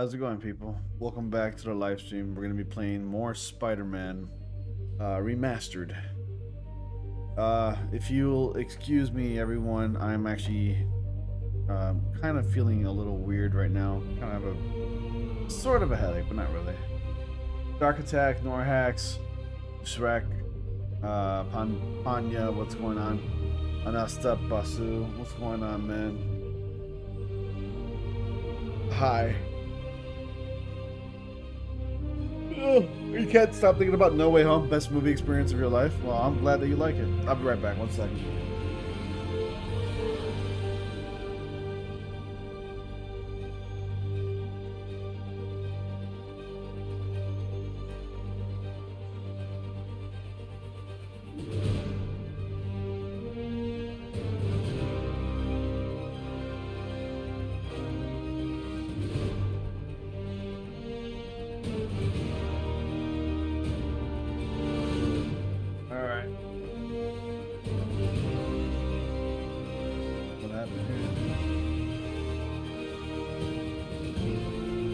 How's it going, people? Welcome back to the live stream. We're going to be playing more Spider-Man Remastered. If you'll excuse me, everyone, I'm actually kind of feeling a little weird right now. Kind of have a sort of a headache, but not really. Dark Attack, Norhax, Shrek, Panya, what's going on? Anasta Basu, what's going on, man? Hi. Oh, you can't stop thinking about No Way Home, best movie experience of your life. Well, I'm glad that you like it. I'll be right back. 1 second.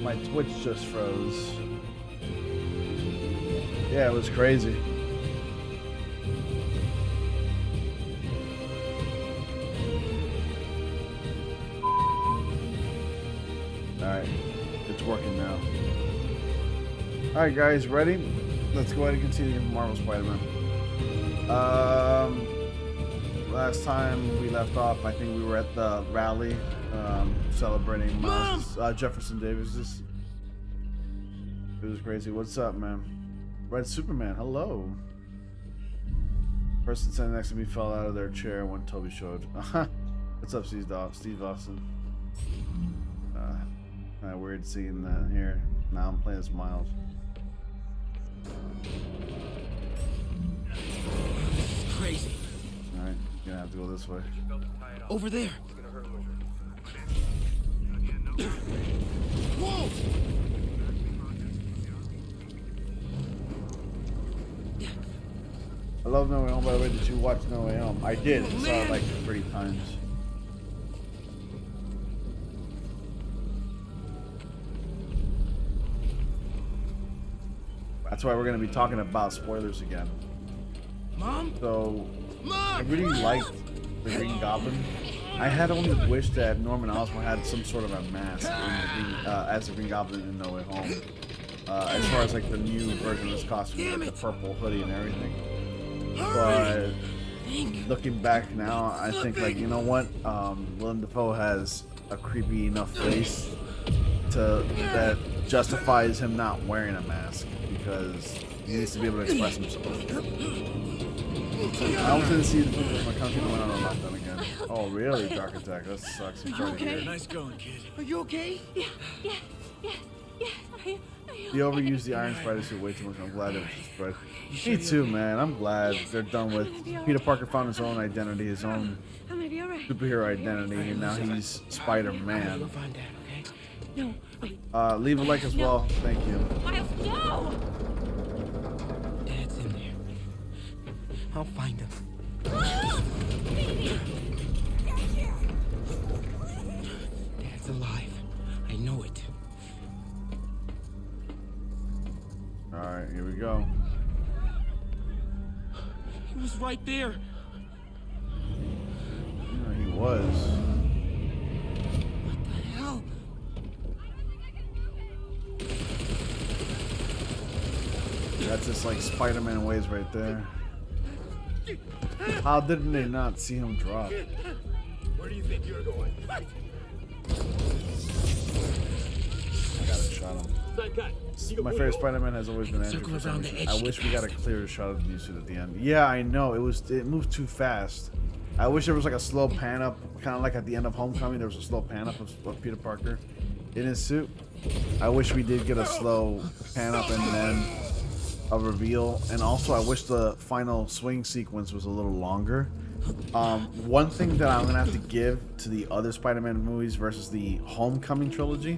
My Twitch just froze. Yeah, it was crazy. Alright, it's working now. Alright guys, ready? Let's go ahead and continue Marvel Spider-Man. Last time we left off, I think we were at the rally celebrating Miles, Jefferson Davis's. It was crazy. What's up, man? Red Superman, hello. Person sitting next to me fell out of their chair when Toby showed. What's up, Steve Austin? Kind of weird seeing that here. Now I'm playing as Miles. Crazy. Alright, you're gonna have to go this way. Over there. Whoa! I love No Way Home, by the way. Did you watch No Way Home? I did. I saw it like 3 times. That's why we're going to be talking about spoilers again. Mom? So, Mom! I really liked the Green Goblin. I had only wished that Norman Osborn had some sort of a mask as a Green Goblin in No Way Home. As far as like the new version of his costume, like the purple hoodie and everything. But looking back now, I think like, you know what? Willem Dafoe has a creepy enough face that justifies him not wearing a mask because he needs to be able to express himself. I was going to see the my country went on a lockdown again. Oh, really? Dark Attack. That sucks. You okay? Nice going, kid. Are you okay? Yeah. You overused the Iron Spider suit way too much. I'm glad it was spread. Me too, man. I'm glad they're done with. Peter Parker found his own identity, his own superhero identity, and now he's Spider-Man. We'll find Dad, okay? No. Leave a like as well. Thank you. Miles, no! Dad's in there. I'll find him. Dad's alive. I know it. Alright, here we go. He was right there. Yeah, he was. What the hell? That's just like Spider-Man ways right there. How didn't they not see him drop? Where do you think you're going? I got a shot him. My favorite Spider-Man has always been Andrew. I wish we got a clearer shot of the new suit at the end. Yeah, I know. It moved too fast. I wish there was like a slow pan up, kind of like at the end of Homecoming. There was a slow pan up of Peter Parker in his suit. I wish we did get a slow pan up and then a reveal. And also, I wish the final swing sequence was a little longer. One thing that I'm gonna have to give to the other Spider-Man movies versus the Homecoming trilogy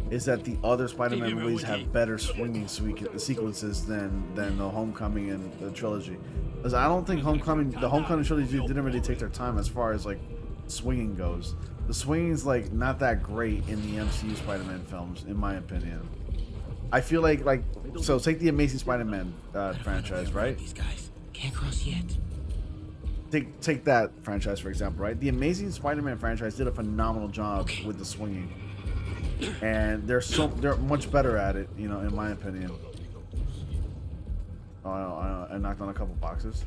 is that the other Spider-Man movies have better swinging sequences than the Homecoming and the trilogy. Because I don't think the Homecoming trilogy didn't really take their time as far as like swinging goes. The swinging's like not that great in the MCU Spider-Man films, in my opinion. I feel like so take the Amazing Spider-Man franchise, right? These guys can't cross yet. Take that franchise for example, right? The Amazing Spider-Man franchise did a phenomenal job with the swinging, and they're much better at it, you know, in my opinion. Oh, I knocked on a couple boxes.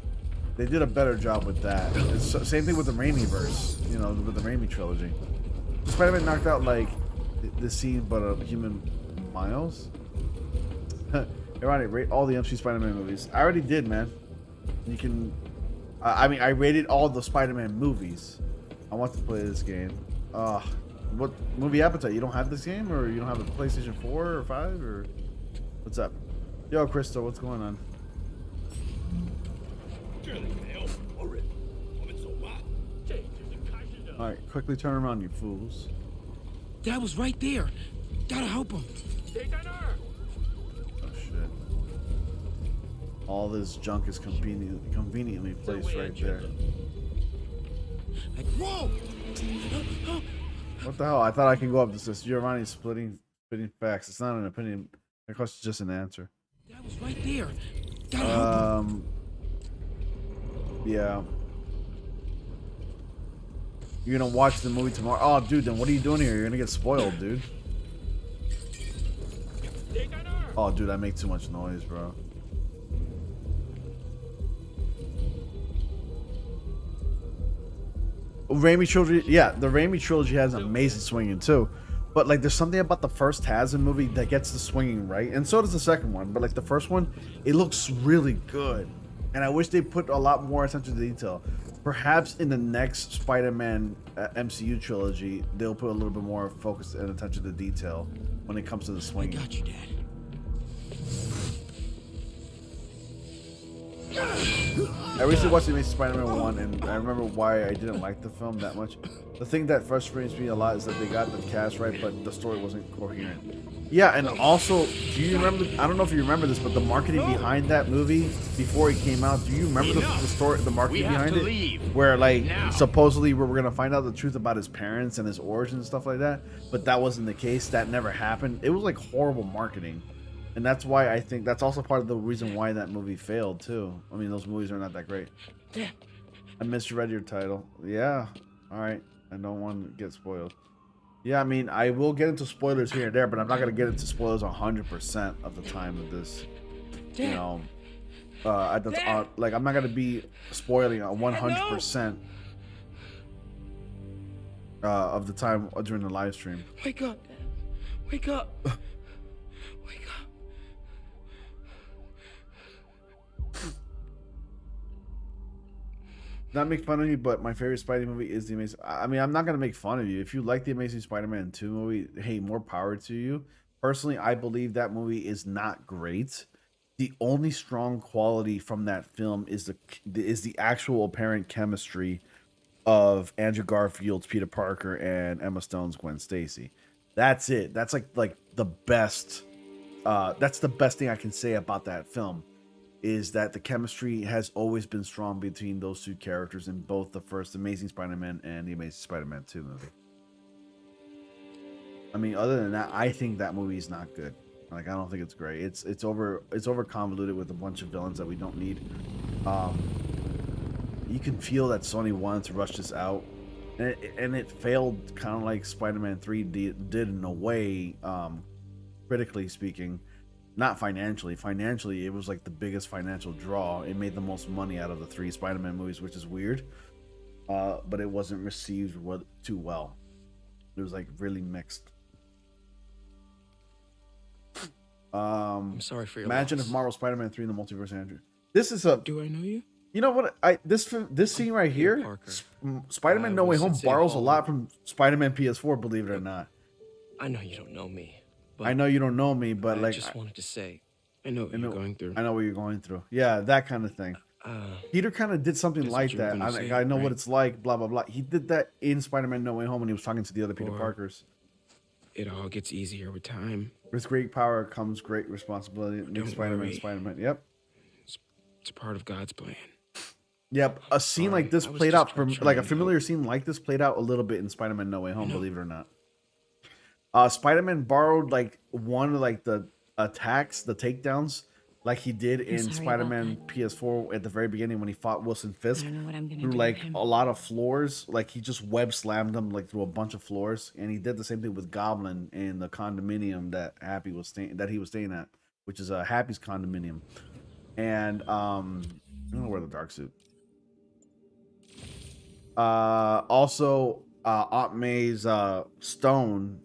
They did a better job with that. It's same thing with the Raimi-verse, you know, with the Raimi trilogy. Spider-Man knocked out like the scene, but a human Miles. Ironic, rate all the MCU Spider-Man movies. I already did, man. You can. I mean, I rated all the Spider-Man movies. I want to play this game. What movie appetite? You don't have this game, or you don't have a PlayStation 4 or 5, or what's up? Yo, Crystal, what's going on? All right, quickly turn around, you fools. Dad was right there. Gotta help him. Oh shit! All this junk is conveniently placed right there. Like, whoa! What the hell? I thought I can go up this list. Giovanni's spitting facts. It's not an opinion. It's just an answer. Dad was right there. Gotta help him. Yeah. You're gonna watch the movie tomorrow? Oh, dude, then what are you doing here? You're gonna get spoiled, dude. Oh, dude, I make too much noise, bro. Raimi trilogy, yeah, the Raimi trilogy has amazing swinging too. But like, there's something about the first Tarzan movie that gets the swinging right, and so does the second one. But like the first one, it looks really good, and I wish they put a lot more attention to detail. Perhaps in the next Spider-Man MCU trilogy, they'll put a little bit more focus and attention to detail when it comes to the swinging. I got you, Dad. I recently watched the Amazing Spider-Man 1, and I remember why I didn't like the film that much. The thing that frustrates me a lot is that they got the cast right, but the story wasn't coherent. Yeah, and also, do you remember, I don't know if you remember this, but the marketing behind that movie before it came out, do you remember the story, the marketing behind it? Where, like, supposedly we're going to find out the truth about his parents and his origin and stuff like that, but that wasn't the case. That never happened. It was, like, horrible marketing. And that's why I think that's also part of the reason why that movie failed, too. I mean, those movies are not that great. I misread your title. Yeah. All right. I don't want to get spoiled. Yeah, I mean, I will get into spoilers here and there, but I'm not going to get into spoilers 100% of the time of this. You know, like, I'm not going to be spoiling 100% of the time during the live stream. Wake up, Dad. Wake up. Wake up. Not make fun of you, but my favorite Spidey movie is the Amazing. I mean, I'm not gonna make fun of you. If you like the Amazing Spider-Man 2 movie, hey, more power to you. Personally, I believe that movie is not great. The only strong quality from that film is the actual apparent chemistry of Andrew Garfield's Peter Parker and Emma Stone's Gwen Stacy. That's it. That's like the best. That's the best thing I can say about that film. Is that the chemistry has always been strong between those two characters in both the first Amazing Spider-Man and the Amazing Spider-Man 2 movie. I mean, other than that, I think that movie is not good. Like, I don't think it's great. It's over convoluted with a bunch of villains that we don't need. You can feel that Sony wanted to rush this out, and it failed, kind of like Spider-Man 3 did in a way, critically speaking. Not financially. Financially, it was like the biggest financial draw. It made the most money out of the 3 Spider-Man movies, which is weird. But it wasn't received too well. It was like really mixed. I'm sorry for your imagine loss. if Marvel Spider-Man 3 in the Multiverse, Andrew. This is a. Do I know you? You know what? This scene right here, Spider-Man No Way Home borrows a lot from Spider-Man PS4. Believe it or not. I know you don't know me. I know you don't know me, but I like, just wanted to say, I know what you're going through. I know what you're going through. Yeah, that kind of thing. Peter kind of did something like that. I know what it's like, blah, blah, blah. He did that in Spider-Man No Way Home when he was talking to the other Peter Parkers. It all gets easier with time. With great power comes great responsibility. Make Spider-Man worry. Spider-Man. Yep. It's a part of God's plan. Yep, a scene like this played out from like a familiar scene like this played out a little bit in Spider-Man No Way Home, believe it or not. Spider-Man borrowed like one of like the attacks, the takedowns, like he did in Spider-Man PS4 at the very beginning when he fought Wilson Fisk through like a lot of floors. Like he just web slammed them like through a bunch of floors, and he did the same thing with Goblin in the condominium that he was staying at, which is Happy's condominium. And I'm gonna wear the dark suit. Also, Aunt May's stone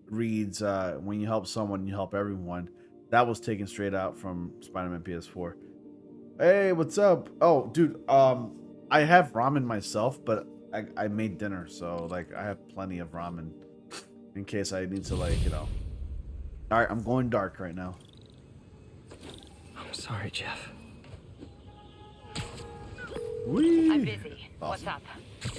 reads, when you help someone, you help everyone. That was taken straight out from Spider-Man PS4. Hey, what's up? Oh, dude, I have ramen myself, but I made dinner, so like I have plenty of ramen in case I need to, like, you know. All right, I'm going dark right now. I'm sorry, Jeff. Whee! I'm busy. Awesome. What's up?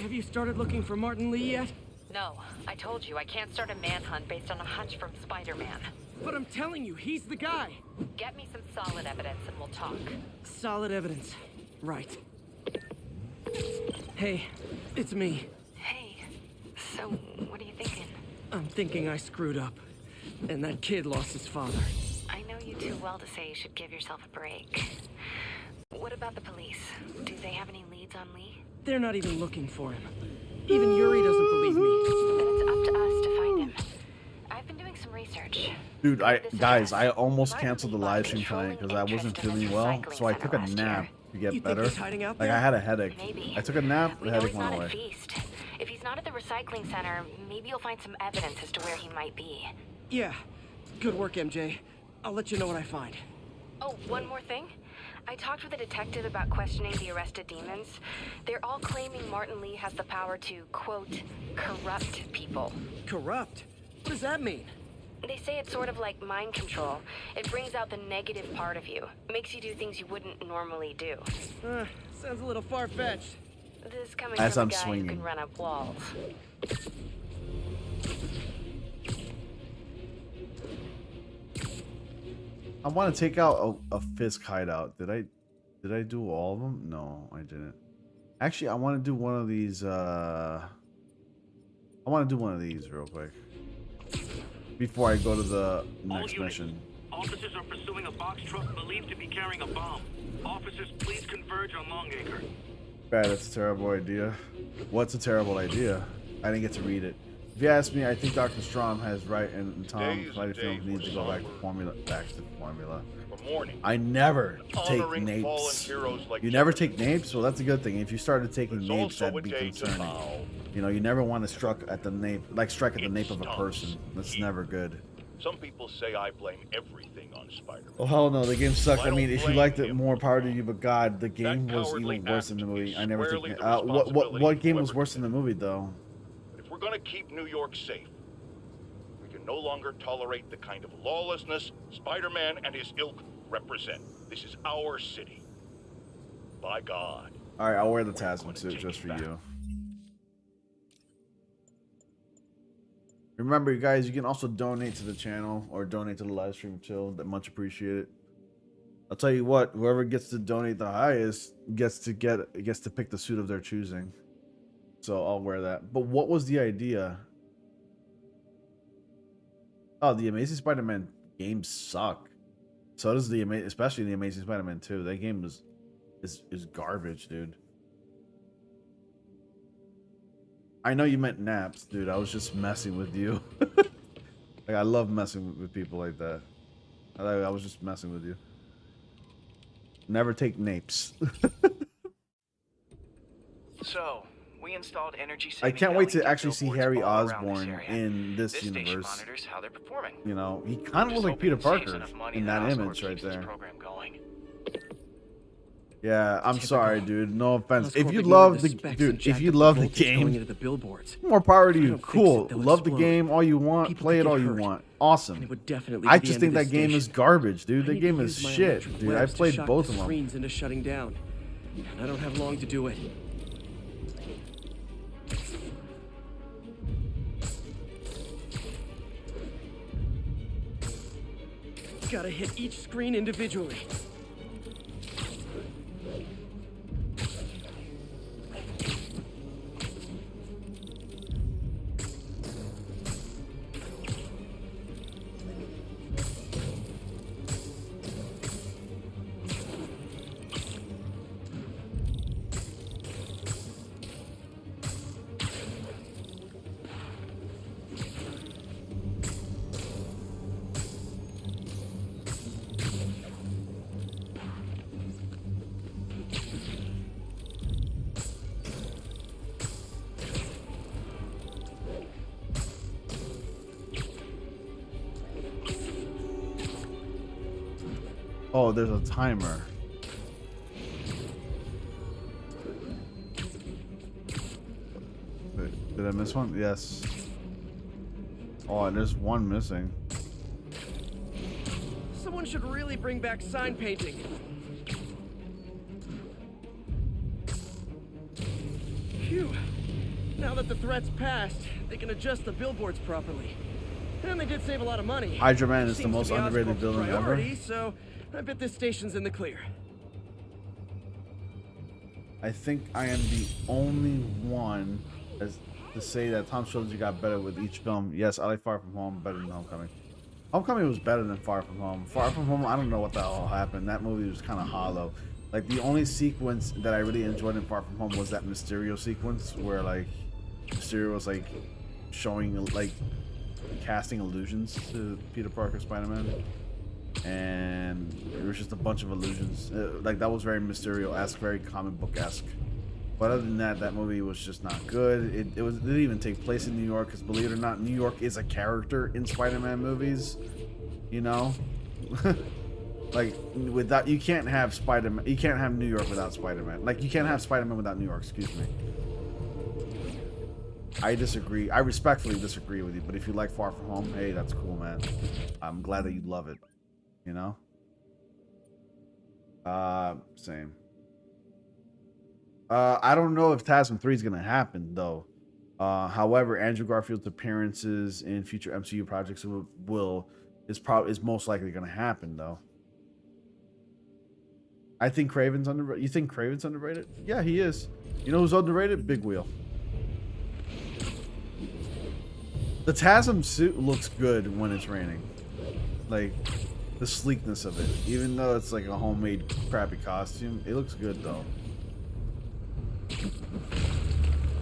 Have you started looking for Martin Lee yet? No, I told you I can't start a manhunt based on a hunch from Spider-Man. But I'm telling you, he's the guy. Get me some solid evidence and we'll talk. Solid evidence. Right. Hey, it's me. Hey, so what are you thinking? I'm thinking I screwed up. And that kid lost his father. I know you too well to say you should give yourself a break. What about the police? Do they have any leads on Lee? They're not even looking for him. Even Yuri doesn't believe me. Then it's up to us to find him. I've been doing some research. Dude, guys, I almost canceled the live stream tonight because I wasn't feeling well, so I took a nap to get better. Like, I had a headache. Maybe. I took a nap, the headache went away. Feast. If he's not at the recycling center, maybe you'll find some evidence as to where he might be. Yeah. Good work, MJ. I'll let you know what I find. Oh, one more thing. I talked with a detective about questioning the arrested demons. They're all claiming Martin Lee has the power to, quote, corrupt people. Corrupt? What does that mean? They say it's sort of like mind control. It brings out the negative part of you. Makes you do things you wouldn't normally do. Sounds a little far-fetched. This coming As from I'm a guy swinging. who can run up walls. I want to take out a Fisk hideout. Did I do all of them? No, I didn't. Actually, I want to do one of these. I want to do one of these real quick before I go to the next mission. Officers are pursuing a box truck believed to be carrying a bomb. Officers, please converge on Longacre. Bad, that's a terrible idea. What's a terrible idea? I didn't get to read it. If you ask me, I think Dr. Strom has right, and Tom Flighty Films needs to go back to formula. I never take napes. Like you never take napes? Well, that's a good thing. If you started taking napes, that'd be concerning. You know, you never want to strike at the nape of a person. That's never good. Some people say I blame everything on Spider-Man. Oh hell no, the game sucked. I mean, if you liked it, more power to you. But God, the game was even worse than the movie. I never took. What game was worse than the movie though? But if we're gonna keep New York safe, we can no longer tolerate the kind of lawlessness Spider-Man and his ilk represent. This is our city. By God. All right, I'll wear the Tasman suit just for you. Remember, you guys, you can also donate to the channel or donate to the live stream too. That much appreciated. I'll tell you what, whoever gets to donate the highest gets to pick the suit of their choosing. So I'll wear that. But what was the idea? Oh, the Amazing Spider-Man games suck. So does especially the Amazing Spider-Man 2. That game is garbage, dude. I know you meant naps, dude. I was just messing with you. Like, I love messing with people like that. I was just messing with you. Never take napes. So, we installed energy I can't wait to actually see Harry Osborn in this universe. Monitors how they're performing. You know, he kind of looks like Peter Parker in that image right there. Yeah, I'm sorry, dude. No offense. If you love the game, more power to you. Cool. Love the game all you want. Play it all you want. Awesome. I just think that game is garbage, dude. That game is shit, dude. I played both of them. Into shutting down, and I don't have long to do it. Gotta hit each screen individually. Oh, there's a timer. Wait, did I miss one? Yes. Oh, there's one missing. Someone should really bring back sign painting. Phew. Now that the threat's passed, they can adjust the billboards properly. And they did save a lot of money. Hydra Man is the Seems to most be underrated Oscorp's villain ever. priority, so I bet this station's in the clear. I think I am the only one as to say that Tom Trilogy got better with each film. Yes, I like Far From Home better than Homecoming. Homecoming was better than Far From Home. Far From Home, I don't know what the hell happened. That movie was kind of hollow. Like, the only sequence that I really enjoyed in Far From Home was that Mysterio sequence where, like, Mysterio was, like, showing, like, casting illusions to Peter Parker Spider-Man. And it was just a bunch of illusions. Like, that was very Mysterio-esque, very comic book-esque. But other than that, that movie was just not good. It didn't even take place in New York, because believe it or not, New York is a character in Spider-Man movies. You know? Like, without, you can't have Spider-Man, you can't have New York without Spider-Man. Like, you can't have Spider-Man without New York, excuse me. I disagree. I respectfully disagree with you, but if you like Far From Home, hey, that's cool, man. I'm glad that you love it. You know? Same. I don't know if TASM 3 is going to happen, though. However, Andrew Garfield's appearances in future MCU projects is most likely going to happen, though. I think Craven's underrated. You think Craven's underrated? Yeah, he is. You know who's underrated? Big Wheel. The TASM suit looks good when it's raining. Like, the sleekness of it. Even though it's like a homemade crappy costume, it looks good, though.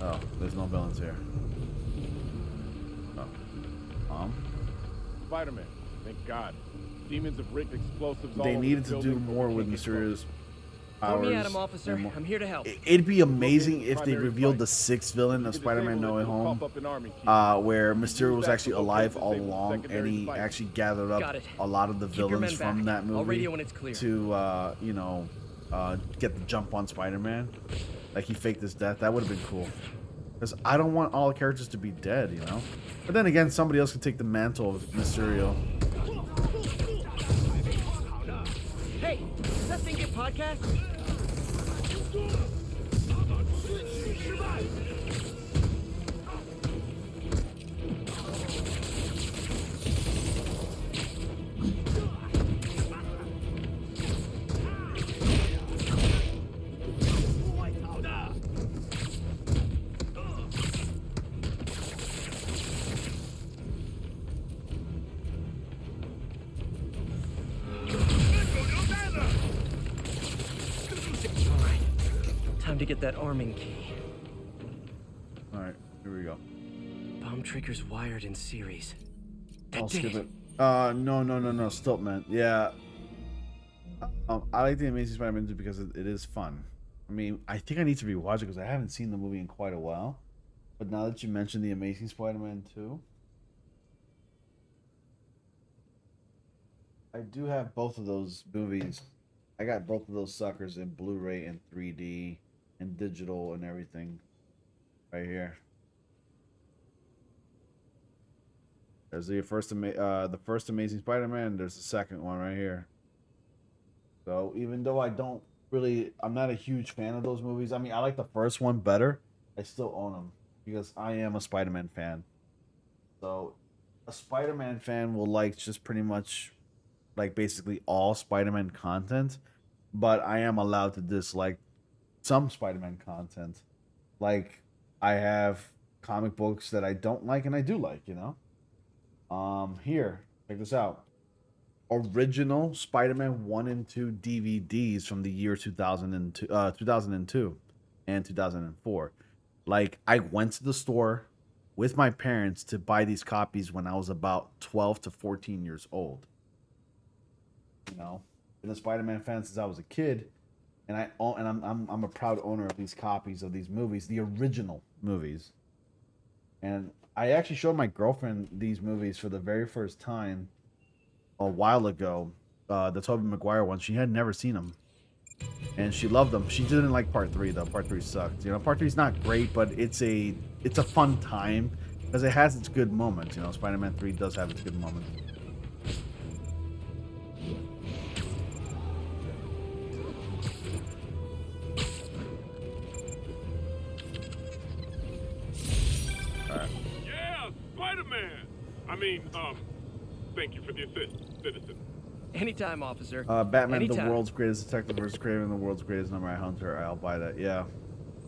Oh, there's no villains here. Oh. Spider-Man, thank God. Demons have rigged explosives all They over needed the to do building, more but with we can't get Mysterio's Call powers. me Adam, officer. and more. I'm here to help. It'd be amazing if they revealed the sixth villain of Spider-Man No Way Home, where Mysterio was actually alive all along, and he actually gathered up a lot of the villains from that movie to, you know, get the jump on Spider-Man. Like, he faked his death. That would have been cool. Because I don't want all the characters to be dead, you know? But then again, somebody else could take the mantle of Mysterio. Hey, does that thing get podcast? Time to get that arming key. Alright, here we go. Bomb triggers wired in series. I'll skip it. No, Stiltman. Yeah. I like the Amazing Spider-Man because it is fun. I mean, I think I need to rewatch it because I haven't seen the movie in quite a while. But now that you mentioned the Amazing Spider-Man 2, I do have both of those movies. I got both of those suckers in Blu-ray and 3D and digital and everything right here. There's the first Amazing Spider-Man. There's the second one right here. So even though I'm not a huge fan of those movies. I mean, I like the first one better. I still own them because I am a Spider-Man fan. So a Spider-Man fan will like just pretty much like basically all Spider-Man content, but I am allowed to dislike some Spider-Man content. Like, I have comic books that I don't like and I do like, you know? Here, check this out. Original Spider-Man 1 and 2 DVDs from the year 2002 and 2004. Like, I went to the store with my parents to buy these copies when I was about 12 to 14 years old. You know, been a Spider-Man fan since I was a kid, and I'm a proud owner of these copies of these movies, the original movies. And I actually showed my girlfriend these movies for the very first time a while ago. the Tobey Maguire one. She had never seen them, and she loved them. She didn't like Part 3 though. Part 3 sucked. You know, Part 3 is not great, but it's a fun time because it has its good moments. You know, Spider-Man 3 does have its good moments. Yeah, Spider-Man! I mean, thank you for the assist, citizen. Anytime, officer. Batman, Anytime. the world's greatest detective versus Kraven, the world's greatest number 9 hunter. I'll buy that. Yeah,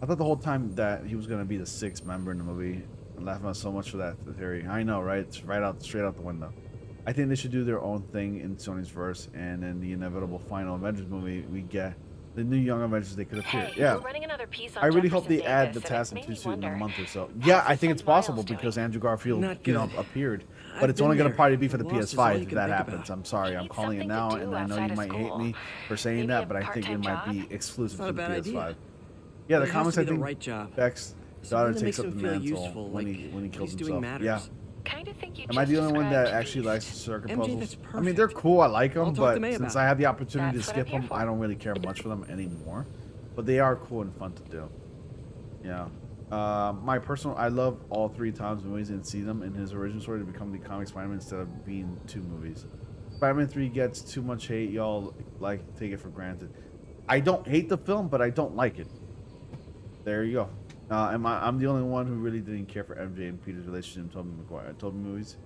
I thought the whole time that he was gonna be the 6th member in the movie. I'm laughing at so much for that theory. I know, right? It's straight out the window. I think they should do their own thing in Sony's verse, and in the inevitable final Avengers movie, we get the new Young Avengers. They could appear. Hey, Yeah. we're running another piece on I really hope Jefferson they add the Davis, and Task it and made me Two suit in a wonder, month or so. how's Yeah, the I think it's son Miles possible doing? because Andrew Garfield, Not you know, good. appeared. I've But it's been only going to there. probably be for the Lost is all PS5 you if can that think happens. about. I'm sorry, He I'm needs calling it something now, to do and I know outside you of might hate school. me for saying Maybe that, a but I think it part-time might job? be exclusive Not to a the bad PS5. idea. Yeah, But the it has comments to I be the think right job. Beck's Something daughter that takes makes up him the feel mantle useful, when like he kills he's doing himself. Yeah. matters. Kind of think you Am I just the only one that described actually these. likes the circuit MJ, puzzles? that's I mean, they're cool. I like I'll them, talk to but May since about I have the opportunity That's to what I'm skip here them, for. I don't really care much for them anymore. But they are cool and fun to do. Yeah. I love all 3 Tom's movies and see them in his origin story to become the comic Spider-Man instead of being 2 movies. Spider-Man 3 gets too much hate. Y'all like take it for granted. I don't hate the film, but I don't like it. There you go. I'm the only one who really didn't care for MJ and Peter's relationship in Tobey movies.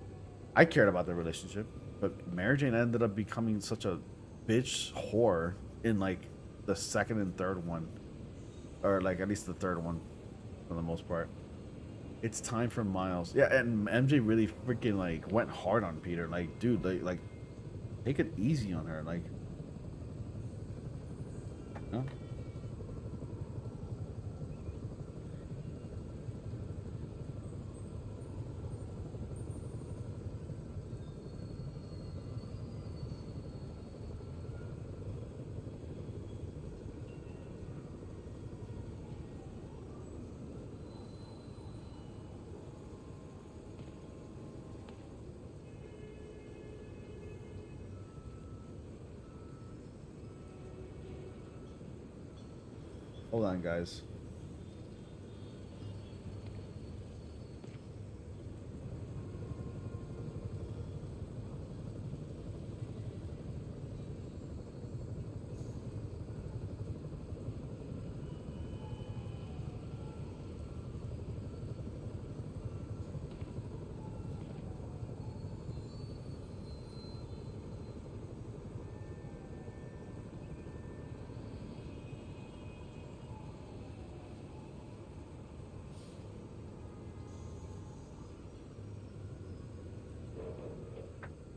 I cared about their relationship, but Mary Jane ended up becoming such a bitch whore in like the 2nd and 3rd one, or like at least the 3rd one, for the most part. It's time for Miles. Yeah, and MJ really freaking like went hard on Peter. Like, dude, like take it easy on her. Like, no. Hold on, guys.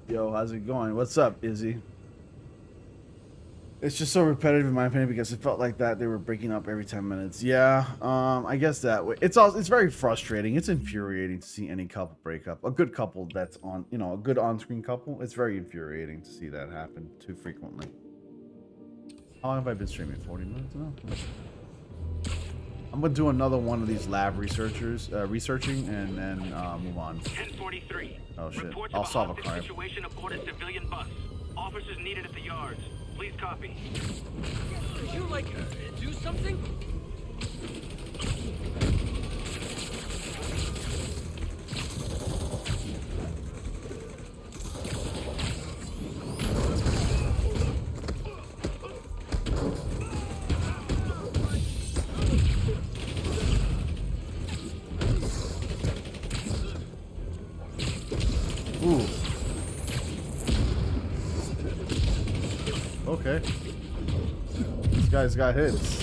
Yo, how's it going? What's up, Izzy? It's just so repetitive in my opinion because it felt like that they were breaking up every 10 minutes. Yeah, I guess that way. It's very frustrating. It's infuriating to see any couple break up. A good couple that's on, you know, a good on-screen couple. It's very infuriating to see that happen too frequently. How long have I been streaming? 40 minutes now? I'm gonna do another one of these lab researching and then move on. 1043. Oh shit! Reports I'll of a solve a hostage crime. situation aboard a civilian bus. Officers needed at the yards. Please copy. Could you, like, do something? Ooh. Okay. This guy's got hits.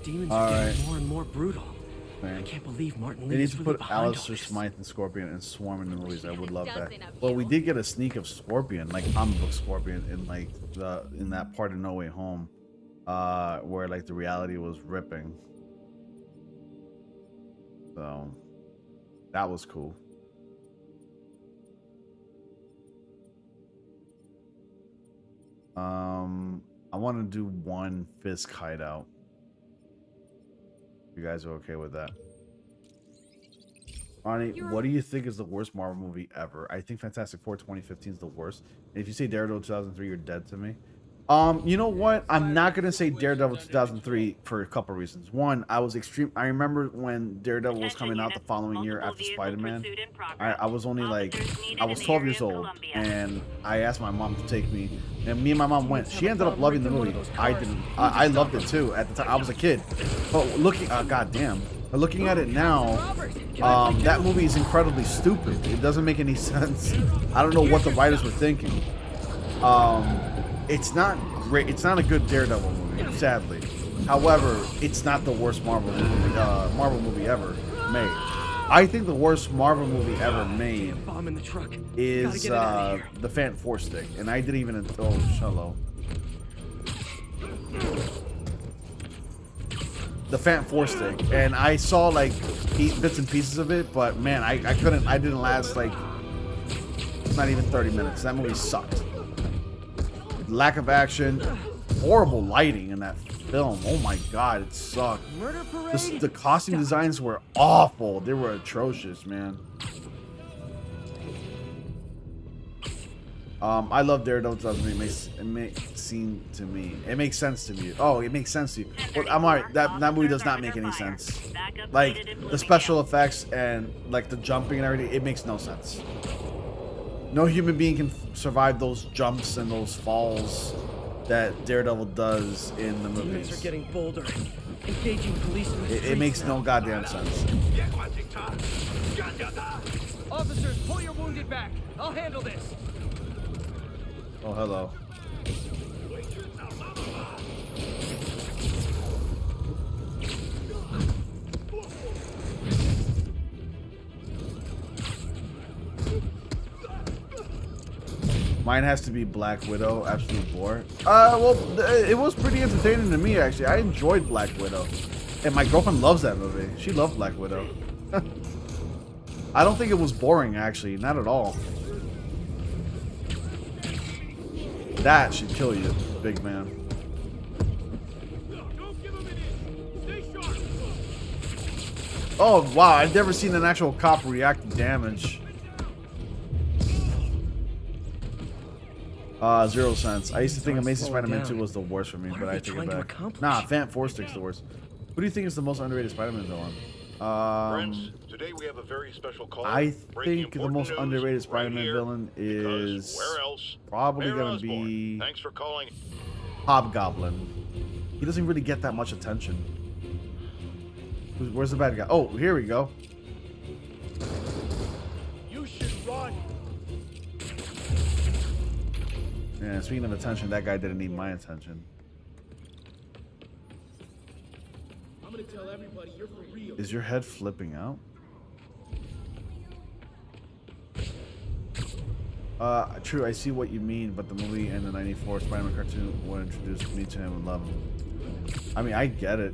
Demons All are right. getting more and more brutal. I can't believe Martin They Lee need is to really put behind all Alistair this. Smythe and Scorpion and Swarm in the movies. I would love that. Well, we did get a sneak of Scorpion, like comic book Scorpion, in like in that part of No Way Home, where like the reality was ripping. So that was cool. I want to do one Fisk hideout. You guys are okay with that? Ronnie, what do you think is the worst Marvel movie ever? I think Fantastic Four 2015 is the worst. And if you say Daredevil 2003, you're dead to me. You know what? I'm not gonna say Daredevil 2003 for a couple reasons. One, I remember when Daredevil was coming out the following year after Spider-Man. I was only like, I was 12 years old, and I asked my mom to take me, and me and my mom went. She ended up loving the movie. I didn't. I loved it too at the time. I was a kid, but looking, goddamn. But looking at it now, that movie is incredibly stupid. It doesn't make any sense. I don't know what the writers were thinking. It's not great. It's not a good Daredevil movie, sadly. However, it's not the worst Marvel movie ever made. I think the worst Marvel movie ever made is the Phantom Force Stick, and I didn't even. Oh, hello. The Phantom Force Stick, and I saw like bits and pieces of it, but man, I couldn't. I didn't last like not even 30 minutes. That movie sucked. Lack of action, horrible lighting in that film. Oh my god, it sucked. The costume designs were awful. They were atrocious, man. I love Daredevil. It makes sense to me. Oh, it makes sense to you. Well, I'm alright. That movie does not make any sense. Like the special effects and like the jumping and everything, it makes no sense. No human being can survive those jumps and those falls that Daredevil does in the movies. Demons are getting bolder. Engaging police in the streets It makes now. no goddamn sense. Officers, pull your wounded back. I'll handle this. Oh, hello. Mine has to be Black Widow, absolute bore. Well, it was pretty entertaining to me, actually. I enjoyed Black Widow. And my girlfriend loves that movie. She loved Black Widow. I don't think it was boring, actually. Not at all. That should kill you, big man. Oh, wow. I've never seen an actual cop react to damage. 0 cents. I used to think Amazing Spider-Man 2 was the worst for me, but I take it back. Nah, Phantom Force Stick's the worst. Who do you think is the most underrated Spider-Man villain? Friends, today we have a very special call. I think the most underrated Spider-Man villain is probably gonna be Thanks for calling. Hobgoblin. He doesn't really get that much attention. Where's the bad guy? Oh, here we go. You should run. Yeah, speaking of attention, that guy didn't need my attention. I'm gonna tell everybody you're for real. Is your head flipping out? True, I see what you mean, but the movie and the 94 Spider-Man cartoon would introduce me to him and love him. I mean, I get it.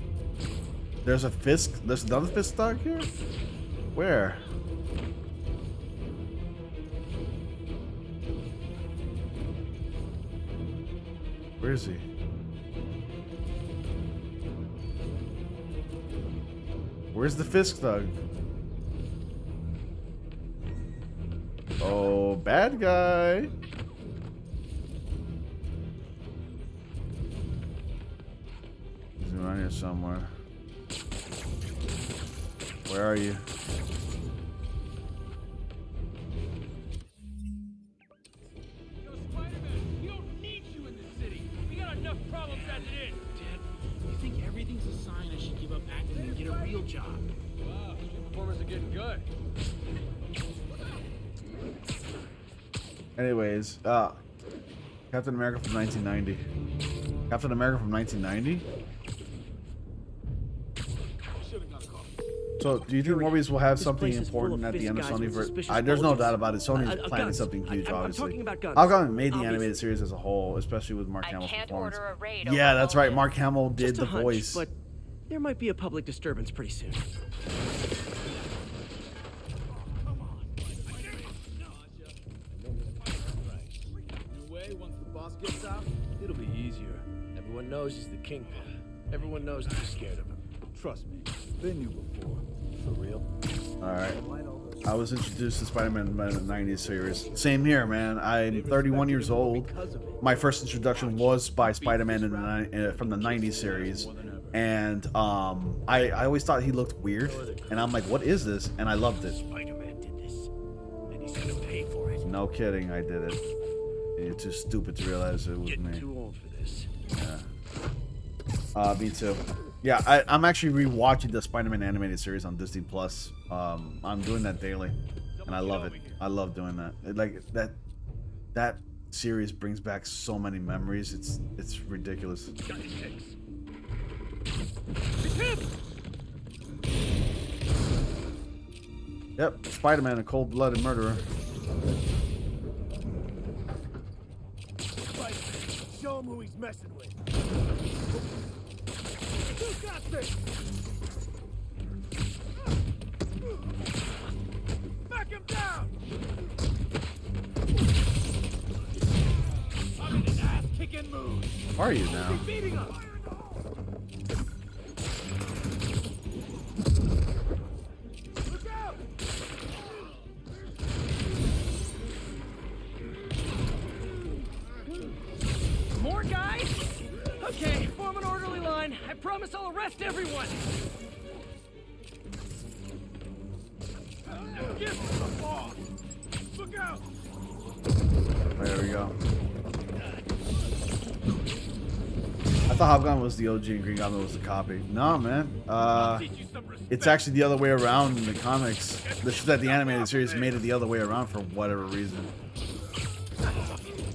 There's another Fisk dog here? Where? Where is he? Where's the Fisk thug? Oh, bad guy. He's around here somewhere. Where are you? Anyways, Captain America from 1990. Captain America from 1990? So, do you think Morbius will have This something place is full important of at the end of fist guys Sony? with For suspicious there's no bulges. doubt about it. Sony's planning Guns. something huge, I'm obviously. talking about guns. Hobgoblin made the Obviously. animated series as a whole, especially with Mark I Hamill's can't performance. order a raid Yeah, over that's right. all Mark Hamill did Just a the hunch, voice. but there might be a public disturbance pretty soon. Once the boss gets out, it'll be easier. Everyone knows he's the kingpin. Everyone knows they're scared of him. Trust me, been you before. For real. Alright. I was introduced to Spider-Man in the 90s series. Same here, man. I'm 31 years old. My first introduction was by Spider-Man from the 90s series. And I always thought he looked weird. And I'm like, what is this? And I loved it. Spider-Man did this, and he's gonna pay for it. No kidding, I did it. You're too stupid to realize it was Getting me. too old for this. Yeah. Me too. Yeah, I'm actually rewatching the Spider-Man animated series on Disney Plus. I'm doing that daily, and I love it. I love doing that. That series brings back so many memories. It's ridiculous. Yep, Spider-Man, a cold-blooded murderer. Show him who he's messing with. Who got this? Back him down! I'm in an ass-kicking mood. Are you now? Beating us. Look out! More guys? Okay, form an orderly line. I promise I'll arrest everyone. Give him the ball. Look out! There we go. I thought Hobgoblin was the OG and Green Goblin was the copy. No, man. It's actually the other way around in the comics. It's just that the animated series made it the other way around for whatever reason.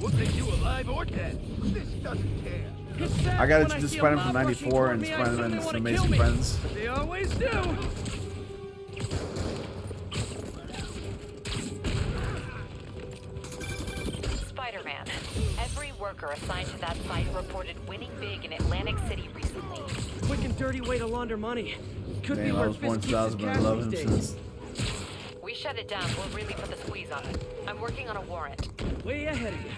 We'll take you alive or dead. This doesn't care. I got introduced to Spider-Man from '94 and Spider-Man and Some Amazing Friends. They always do. Spider-Man. Every worker assigned to that site reported winning big in Atlantic City recently. Quick and dirty way to launder money. Could be Damn, I where was born Fisk keeps his 2000, but I cash love him these since. days. We shut it down. We'll really put the squeeze on it. I'm working on a warrant. Way ahead of you.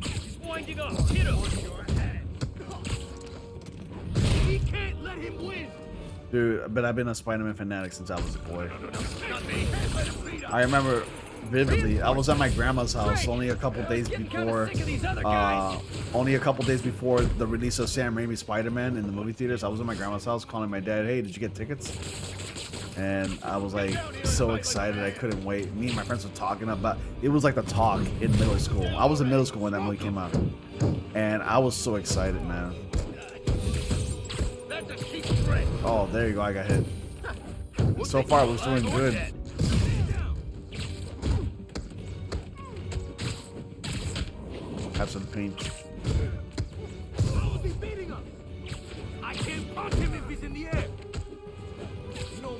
He's winding up. Hit him. We can't let him win. Dude, but I've been a Spider-Man fanatic since I was a boy. I remember vividly, I was at my grandma's house only a couple days before the release of Sam Raimi's Spider-Man in the movie theaters. I was at my grandma's house calling my dad, hey, did you get tickets? And I was like so excited, I couldn't wait. Me and my friends were talking about, it was like the talk in middle school. I was in middle school when that movie came out. And I was so excited, man. Oh, there you go, I got hit. So far, I was doing good. Have some paint. I can't punch him if he's in the air. No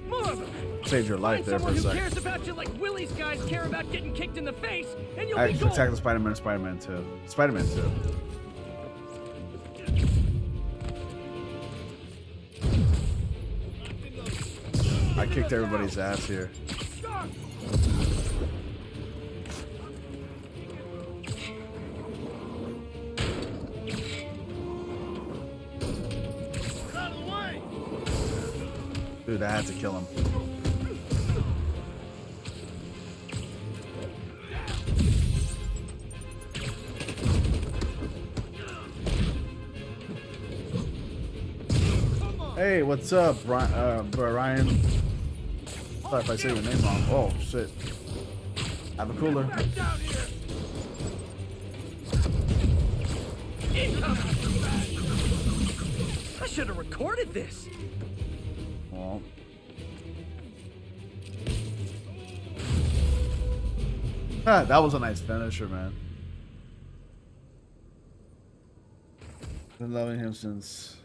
More of them. Saved your life Find there for someone a who sec. cares about you like Willie's guys care about getting kicked in the face, and you'll I be actually gold. tackled Spider-Man and Spider-Man 2. Spider-Man 2. I kicked everybody's ass here. Dude, I had to kill him. Hey, what's up, Brian? Sorry if I say your name wrong. Oh, shit. Have a cooler. I should have recorded this. Well. That was a nice finisher, man. Been loving him since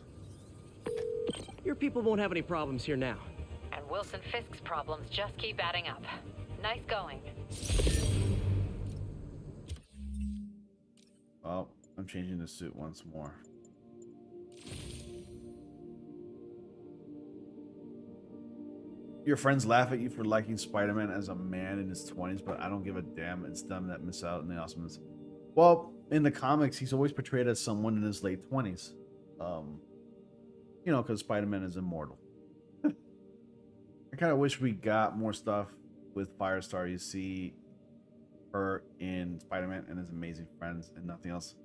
Your people won't have any problems here now. And Wilson Fisk's problems just keep adding up. Nice going. Well, I'm changing the suit once more. Your friends laugh at you for liking Spider-Man as a man in his 20s, but I don't give a damn. It's them that miss out on the awesomeness. Well, in the comics, he's always portrayed as someone in his late 20s. You know, because Spider-Man is immortal. I kind of wish we got more stuff with Firestar. You see her in Spider-Man and his amazing friends and nothing else.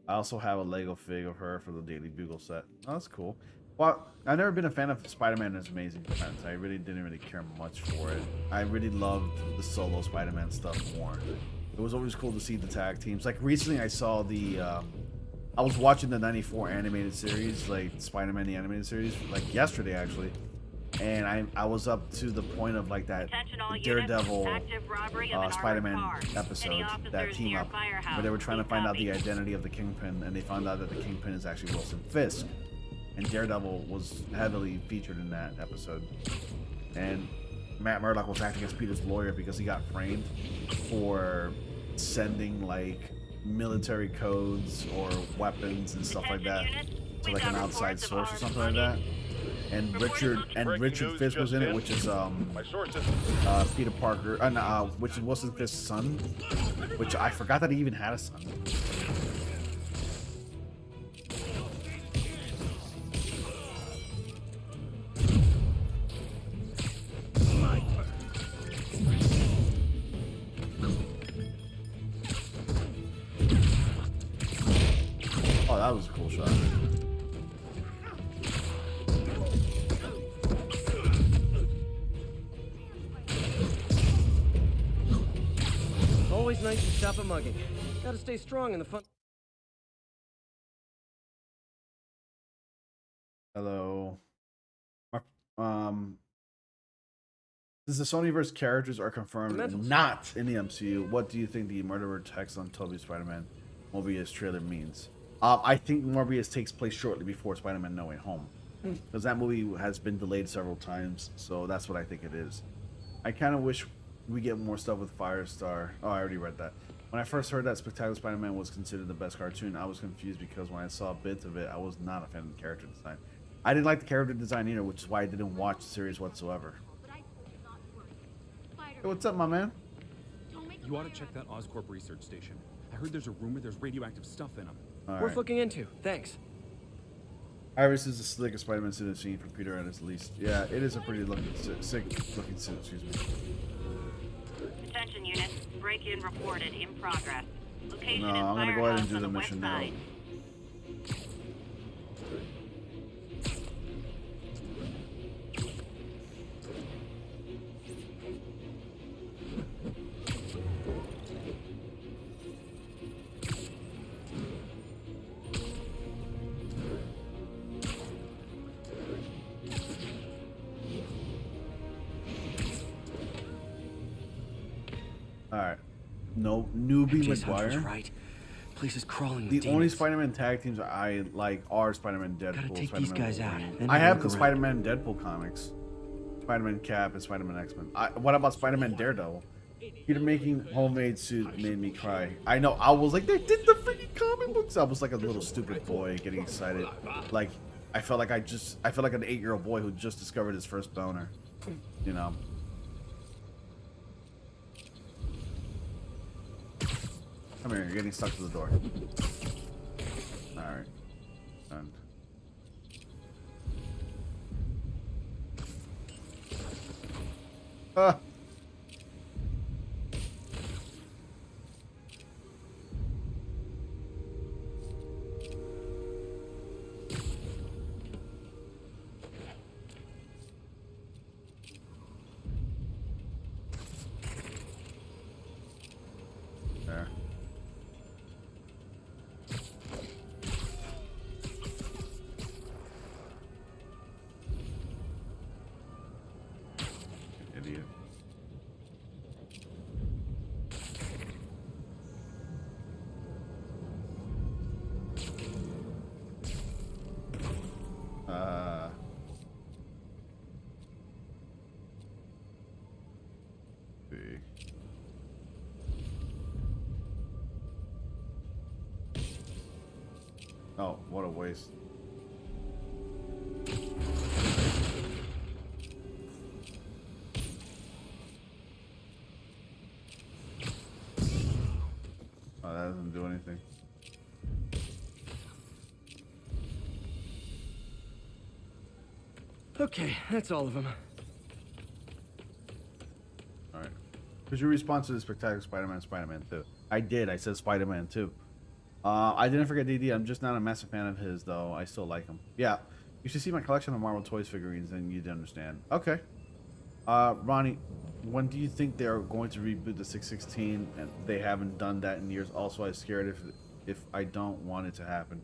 I also have a Lego fig of her for the Daily Bugle set. Oh, that's cool. Well, I've never been a fan of Spider-Man and his amazing friends. I really didn't really care much for it. I really loved the solo Spider-Man stuff more. It was always cool to see the tag teams. Like recently I saw the I was watching the 94 animated series, like Spider-Man the animated series, like yesterday actually. And I was up to the point of like that Daredevil Spider-Man episode, that team up, where they were trying to find out the identity of the Kingpin, and they found out that the Kingpin is actually Wilson Fisk. And Daredevil was heavily featured in that episode. And Matt Murdock was acting as Peter's lawyer because he got framed for sending like military codes or weapons and stuff like that to like an outside source or something like that. And Richard Fisk was in it, which is Peter Parker, which is Wilson Fisk's son, which I forgot that he even had a son. Oh, that was a cool shot. Always nice to stop a mugging. Gotta stay strong in the fun. Hello. Since the Sonyverse characters are confirmed not in the MCU, what do you think the murderer text on Tobey's Spider-Man Morbius trailer means? I think Morbius takes place shortly before Spider-Man No Way Home, because that movie has been delayed several times, so that's what I think it is. I kind of wish we get more stuff with Firestar. Oh, I already read that. When I first heard that Spectacular Spider-Man was considered the best cartoon, I was confused because when I saw bits of it, I was not a fan of the character design. I didn't like the character design either, which is why I didn't watch the series whatsoever. Hey, what's up, my man? You ought to check that Oscorp research station. I heard there's a rumor there's radioactive stuff in them. Worth looking into. Thanks. Iris is the slickest Spider-Man suit I've seen from Peter at his least. Yeah, it is a pretty sick looking suit, excuse me. Attention units, break-in reported in progress. Location No, is I'm gonna go ahead and do on the west mission now. side. Alright. No, Newbie McGuire. Right. Place is crawling. The only Spider-Man tag teams I like are Spider-Man Deadpool. Gotta take Spider-Man these guys out. Wolverine. I have the Spider-Man Deadpool comics. Spider-Man Cap and Spider-Man X-Men. What about Spider-Man Daredevil? Peter making homemade suit made me cry. I know. I was like, they did the freaking comic books. I was like a little stupid boy getting excited. Like, I felt like an 8-year-old boy who just discovered his first boner. You know. Come here, you're getting stuck to the door. Alright. Done. Ah! There. Idiot. see. Oh, what a waste. Oh, that doesn't do anything. Okay, that's all of them. Alright. Because you respond to the Spectacular Spider-Man, Spider-Man 2. I did. I said Spider-Man 2. I didn't forget DD. I'm just not a massive fan of his, though. I still like him. Yeah. You should see my collection of Marvel Toys figurines, and you'd understand. Okay. Ronnie, when do you think they're going to reboot the 616? And they haven't done that in years. Also, I'm scared if I don't want it to happen.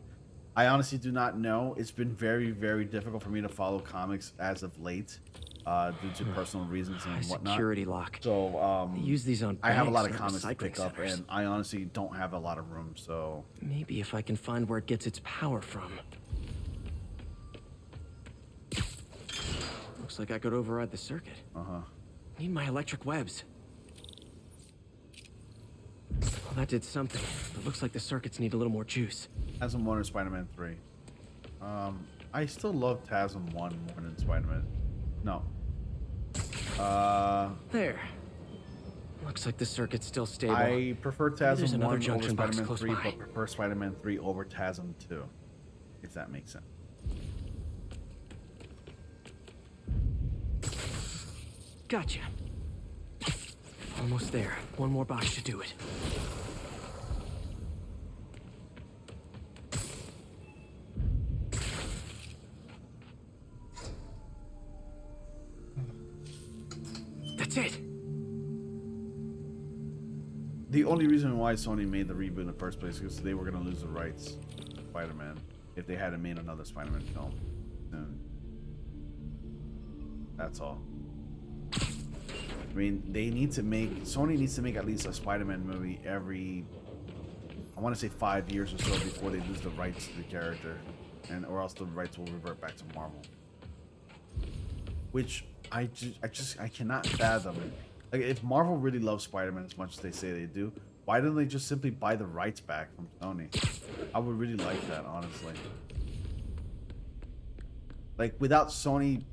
I honestly do not know. It's been very, very difficult for me to follow comics as of late, due to personal reasons and whatnot. Security lock. So, They use these on I have a lot of banks, comics to recycling pick up, centers. and I honestly don't have a lot of room. So Maybe if I can find where it gets its power from. Looks like I could override the circuit. Need my electric webs. Well, that did something, but looks like the circuits need a little more juice. TASM 1 or Spider-Man 3. I still love TASM 1 more than Spider-Man. No. There. Looks like the circuit's still stable. I prefer Maybe there's TASM another 1 over junction box Spider-Man close 3, by. but prefer Spider-Man 3 over TASM 2. If that makes sense. Gotcha. Almost there. One more box should do it. That's it. The only reason why Sony made the reboot in the first place is because they were going to lose the rights to Spider-Man if they hadn't made another Spider-Man film. And that's all. I mean, Sony needs to make at least a Spider-Man movie every, I want to say 5 years or so before they lose the rights to the character, or else the rights will revert back to Marvel. Which I cannot fathom. Like, if Marvel really loves Spider-Man as much as they say they do, why don't they just simply buy the rights back from Sony? I would really like that, honestly. Like, without Sony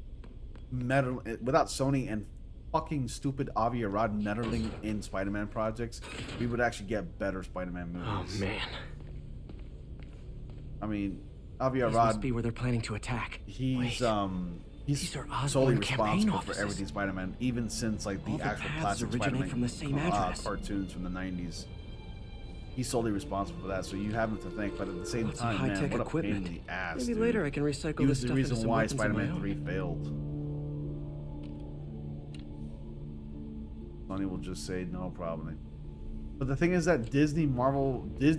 and fucking stupid Avi Arad meddling in Spider-Man projects, we would actually get better Spider-Man movies. Oh man. I mean, Avi These Arad must be where they're planning to attack. He's These are solely Osborn campaign responsible offices. for everything Spider-Man, even since like the All the actual paths classic originate Spider-Man from the same address. cartoons from the 90s. He's solely responsible for that, so you have him to thank. But at the same Lots of time, man, high-tech what a equipment. pain in the ass. Maybe dude. later I can recycle He this was the stuff into reason some why weapons of my Spider-Man own. 3 failed. Sony will just say no problem. But the thing is that Disney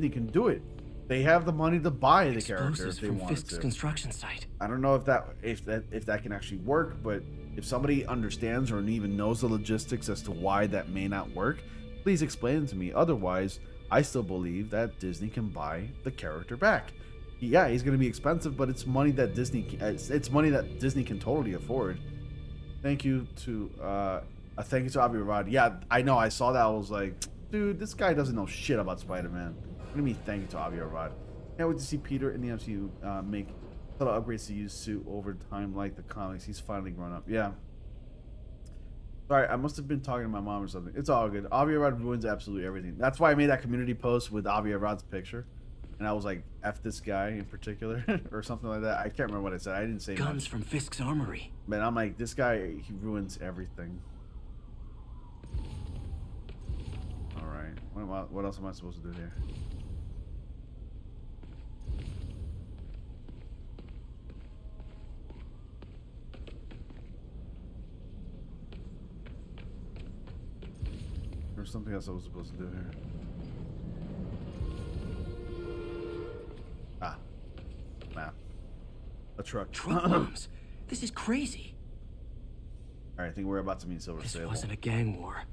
can do it. They have the money to buy the character if they from wanted Fisk's to. construction site. I don't know if that can actually work, but if somebody understands or even knows the logistics as to why that may not work, please explain it to me. Otherwise, I still believe that Disney can buy the character back. Yeah, he's going to be expensive, but it's money that Disney can totally afford. Thank you to Avi Arad. Yeah, I know. I saw that. I was like, dude, this guy doesn't know shit about Spider-Man. What do you mean, thank you to Avi Arad? Can't wait to see Peter in the MCU make little upgrades to use suit over time like the comics. He's finally grown up. Yeah. Sorry, I must have been talking to my mom or something. It's all good. Avi Arad ruins absolutely everything. That's why I made that community post with Avi Arad's picture. And I was like, F this guy in particular, or something like that. I can't remember what I said. I didn't say Guns much. from Fisk's armory. But I'm like, this guy, he ruins everything. Alright. What else am I supposed to do here? There's something else I was supposed to do here. Ah. Map. A truck. Truck bombs. This is crazy. Alright, I think we're about to meet Silver This Sable. wasn't a gang war.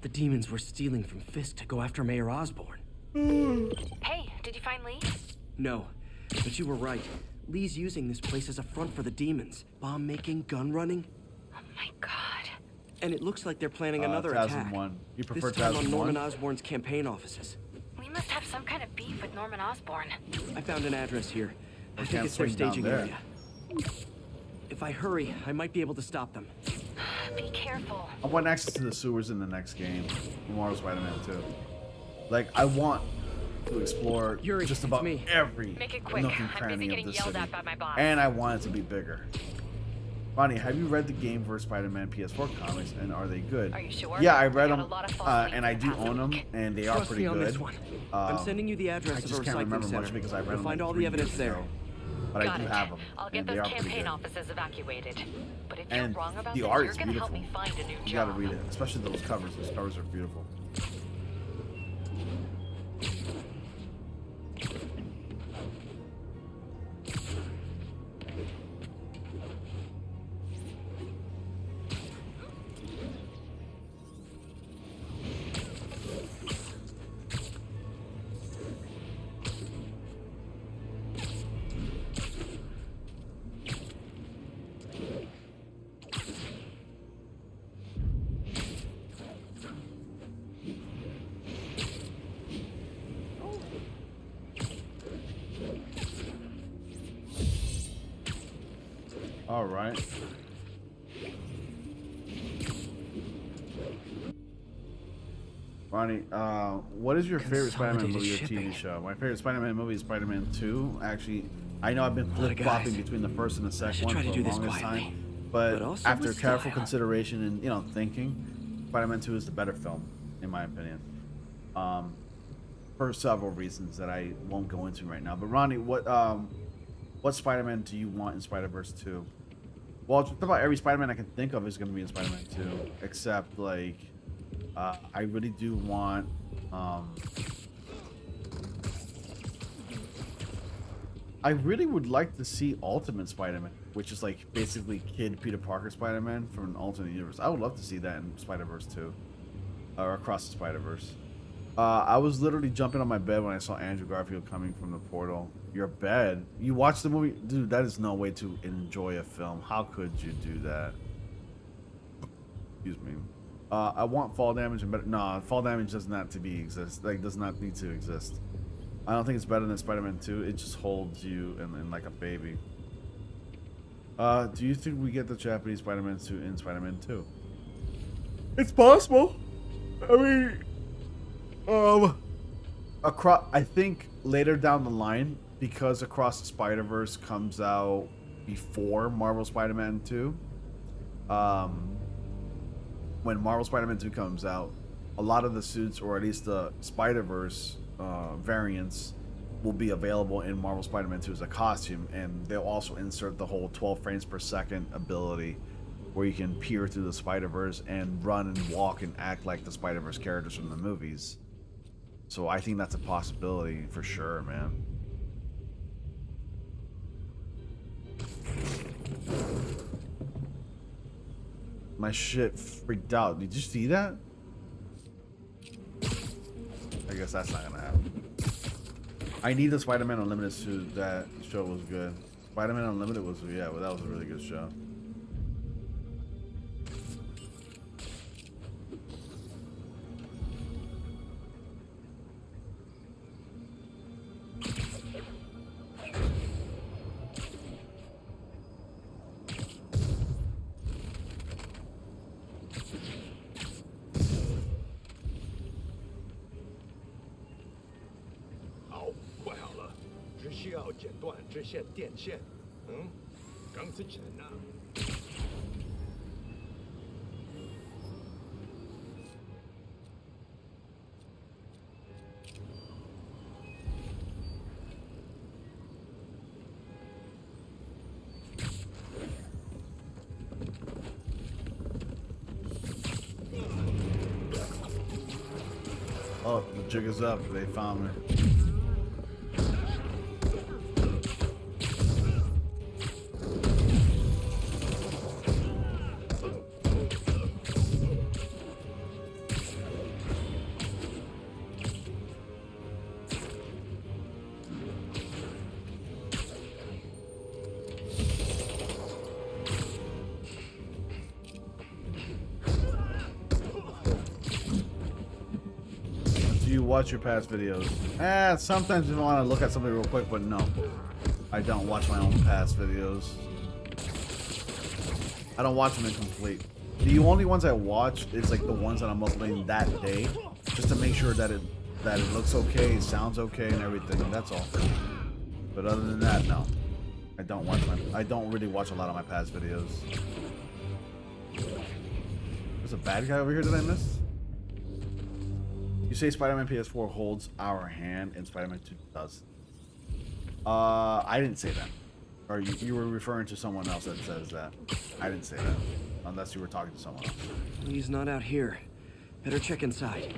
The demons were stealing from Fisk to go after Mayor Osborn. Hey, did you find Lee? No, but you were right. Lee's using this place as a front for the demons. Bomb making, gun running. Oh my god. And it looks like they're planning another attack. 2001. You prefer This time on 2001? Norman Osborn's campaign offices. We must have some kind of beef with Norman Osborn. I found an address here. I think can't it's their swing down staging there. area. If I hurry, I might be able to stop them. Be careful. I want access to the sewers in the next game, Marvel Spider-Man 2. Like, I want to explore Yuri, just it's about me. every Make it quick. nook and I'm busy cranny getting of the yelled city. at by my boss. And I want it to be bigger. Ronnie, have you read the game for Spider-Man PS4 comics, and are they good? Are you sure? Yeah, I read We had them, a lot of false and I leads do in the past own them, week. and they are Trust pretty me on good. this one. I'm sending you the address I of a just can't recycling remember center. much because I read You'll them find like all 3 the evidence years there. ago. But Got I do it. have them, I'll get and they those are pretty campaign good. offices evacuated. But if you're And wrong about the this, art you're is gonna help beautiful. me find a new You job. gotta read it, especially those covers. Those covers are beautiful. All right. Ronnie, what is your favorite Spider-Man movie or TV show? My favorite Spider-Man movie is Spider-Man 2. Actually, I know I've been flip-flopping between the first and the second one for the longest time. But after careful consideration and, you know, thinking, Spider-Man 2 is the better film, in my opinion. For several reasons that I won't go into right now. But Ronnie, what Spider-Man do you want in Spider-Verse 2? Well, just about every Spider-Man I can think of is going to be in Spider-Man 2, except, like, I really do want, I really would like to see Ultimate Spider-Man, which is, like, basically Kid Peter Parker Spider-Man from an alternate universe. I would love to see that in Spider-Verse 2, or Across the Spider-Verse. I was literally jumping on my bed when I saw Andrew Garfield coming from the portal. Your bed? You watched the movie? Dude, that is no way to enjoy a film. How could you do that? Excuse me. I want fall damage and better. No, fall damage does not does not need to exist. I don't think it's better than Spider-Man 2. It just holds you in like a baby. Do you think we get the Japanese Spider-Man suit in Spider-Man 2? It's possible. I mean, I think later down the line, because Across the Spider-Verse comes out before Marvel Spider-Man 2, when Marvel Spider-Man 2 comes out, a lot of the suits, or at least the Spider-Verse variants, will be available in Marvel Spider-Man 2 as a costume, and they'll also insert the whole 12 frames per second ability, where you can peer through the Spider-Verse and run and walk and act like the Spider-Verse characters from the movies. So I think that's a possibility for sure, man. My shit freaked out. Did you see that? I guess that's not gonna happen. I need the Spider-Man Unlimited suit. That show was good. Spider-Man Unlimited was, yeah, well, that was a really good show. Oh, the jig is up. They found me. you watch your past videos? Sometimes you want to look at something real quick, but no. I don't watch my own past videos. I don't watch them incomplete. The only ones I watch is like the ones that I'm uploading that day, just to make sure that it looks okay, it sounds okay, and everything. That's all. But other than that, no. I don't really watch a lot of my past videos. There's a bad guy over here that I missed. You say Spider-Man PS4 holds our hand, and Spider-Man 2 does. I didn't say that. Or you were referring to someone else that says that. I didn't say that. Unless you were talking to someone else. He's not out here. Better check inside.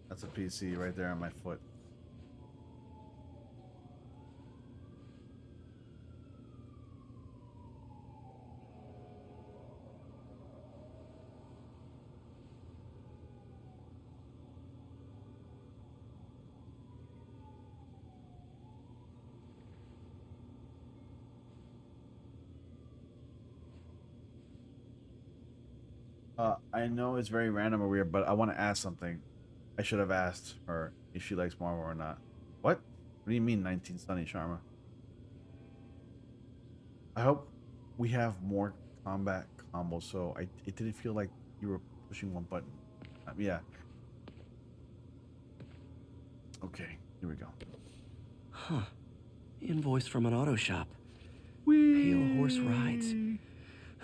That's a PC right there on my foot. I know it's very random or weird, but I want to ask something. I should have asked her if she likes Marvel or not. What? What do you mean 19 Sunny Sharma? I hope we have more combat combos, so it didn't feel like you were pushing one button. Yeah. Okay, here we go. Huh. Invoice from an auto shop. Pale Horse Rides.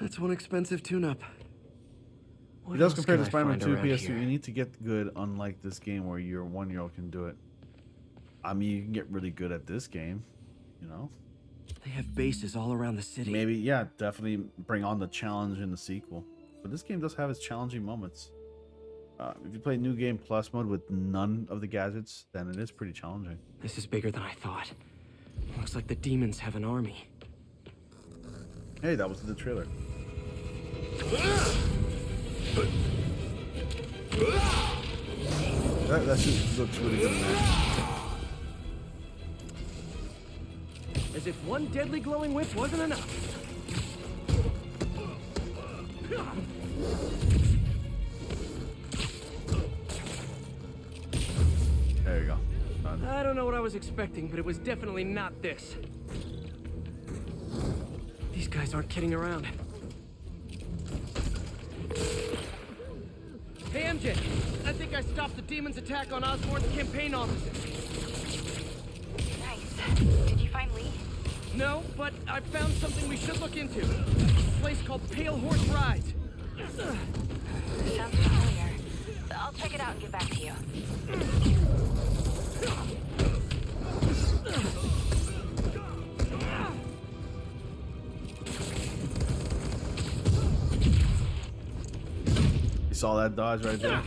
That's one expensive tune-up. It does compare to Spider-Man 2 PS2. You need to get good, unlike this game where your 1-year-old can do it. I mean, you can get really good at this game, you know? They have bases all around the city. Maybe, yeah, definitely bring on the challenge in the sequel. But this game does have its challenging moments. If you play New Game Plus mode with none of the gadgets, then it is pretty challenging. This is bigger than I thought. Looks like the demons have an army. Hey, that was in the trailer. That shit looks really good, man. As if one deadly glowing whip wasn't enough. There you go. Done. I don't know what I was expecting, but it was definitely not this. These guys aren't kidding around. Hey, MJ, I think I stopped the demon's attack on Osborn's campaign offices. Nice. Did you find Lee? No, but I found something we should look into. A place called Pale Horse Rides. Sounds familiar. I'll check it out and get back to you. You saw that dodge right there?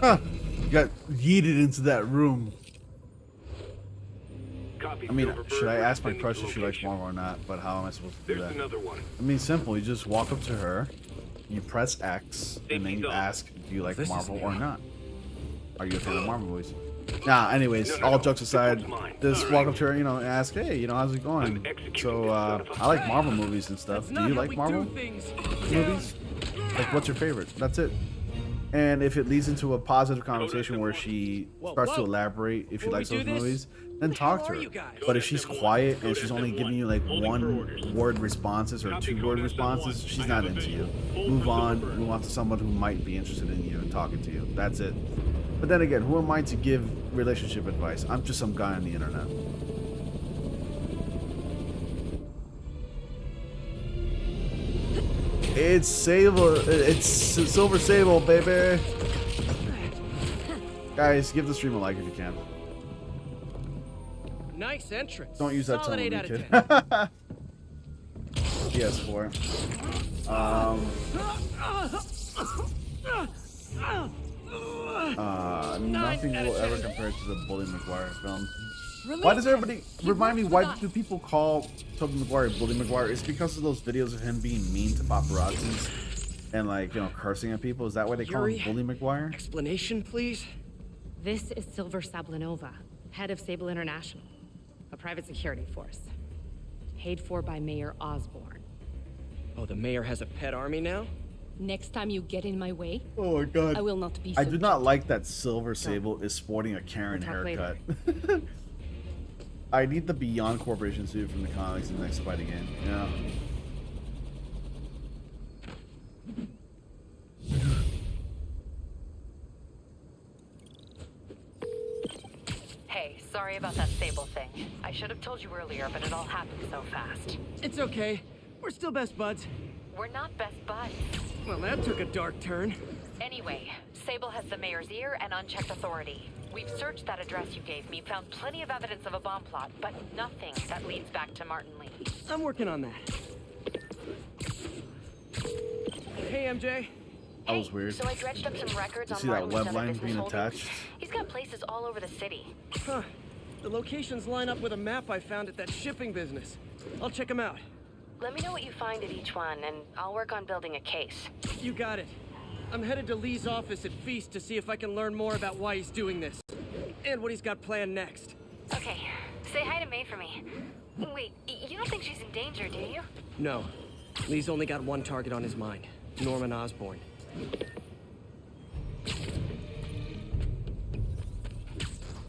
Huh. You got yeeted into that room. I mean, should I ask my crush if she likes Marvel or not? But how am I supposed to do that? Another one. I mean, simple. You just walk up to her, you press X, and then you ask, do you like Marvel or not? Are you a fan of Marvel movies? Nah, anyways, all jokes aside, just walk up to her, you know, and ask, hey, you know, how's it going? So, I like Marvel movies and stuff. Do you like Marvel movies? Like, what's your favorite? That's it. And if it leads into a positive conversation where she starts to elaborate if she likes those movies, then talk to her. But if she's quiet and she's only giving you like 1-word responses or 2-word responses, she's not into you. Move on to someone who might be interested in you and talking to you. That's it. But then again, who am I to give relationship advice? I'm just some guy on the internet. It's Silver Sable, baby. Guys, give the stream a like if you can. Nice entrance. Don't use that Solid tongue, 8 out of kid. 10. PS4. nothing will ever compare to the Bully Maguire film. Why does everybody remind me? Why do people call Tobey Maguire Bully Maguire? It's because of those videos of him being mean to paparazzis and like, you know, cursing at people. Is that why they call him Bully Maguire? Explanation, please. This is Silver Sablinova, head of Sable International, a private security force, paid for by Mayor Osborne. Oh, the mayor has a pet army now? Next time you get in my way, oh my god, I will not be. I do not like that Silver Sable is sporting a Karen haircut. I need the Beyond Corporation suit from the comics in the next fighting game. Yeah. Hey, sorry about that Sable thing. I should have told you earlier, but it all happened so fast. It's okay. We're still best buds. We're not best buds. Well, that took a dark turn. Anyway, Sable has the mayor's ear and unchecked authority. We've searched that address you gave me, found plenty of evidence of a bomb plot, but nothing that leads back to Martin Lee. I'm working on that. Hey, MJ. That was weird. So I dredged up some records on see that Martin web Lee's other line business being holdings. attached? He's got places all over the city. Huh. The locations line up with a map I found at that shipping business. I'll check them out. Let me know what you find at each one, and I'll work on building a case. You got it. I'm headed to Lee's office at Feast to see if I can learn more about why he's doing this. And what he's got planned next. Okay, say hi to May for me. Wait, you don't think she's in danger, do you? No. Lee's only got one target on his mind. Norman Osborn.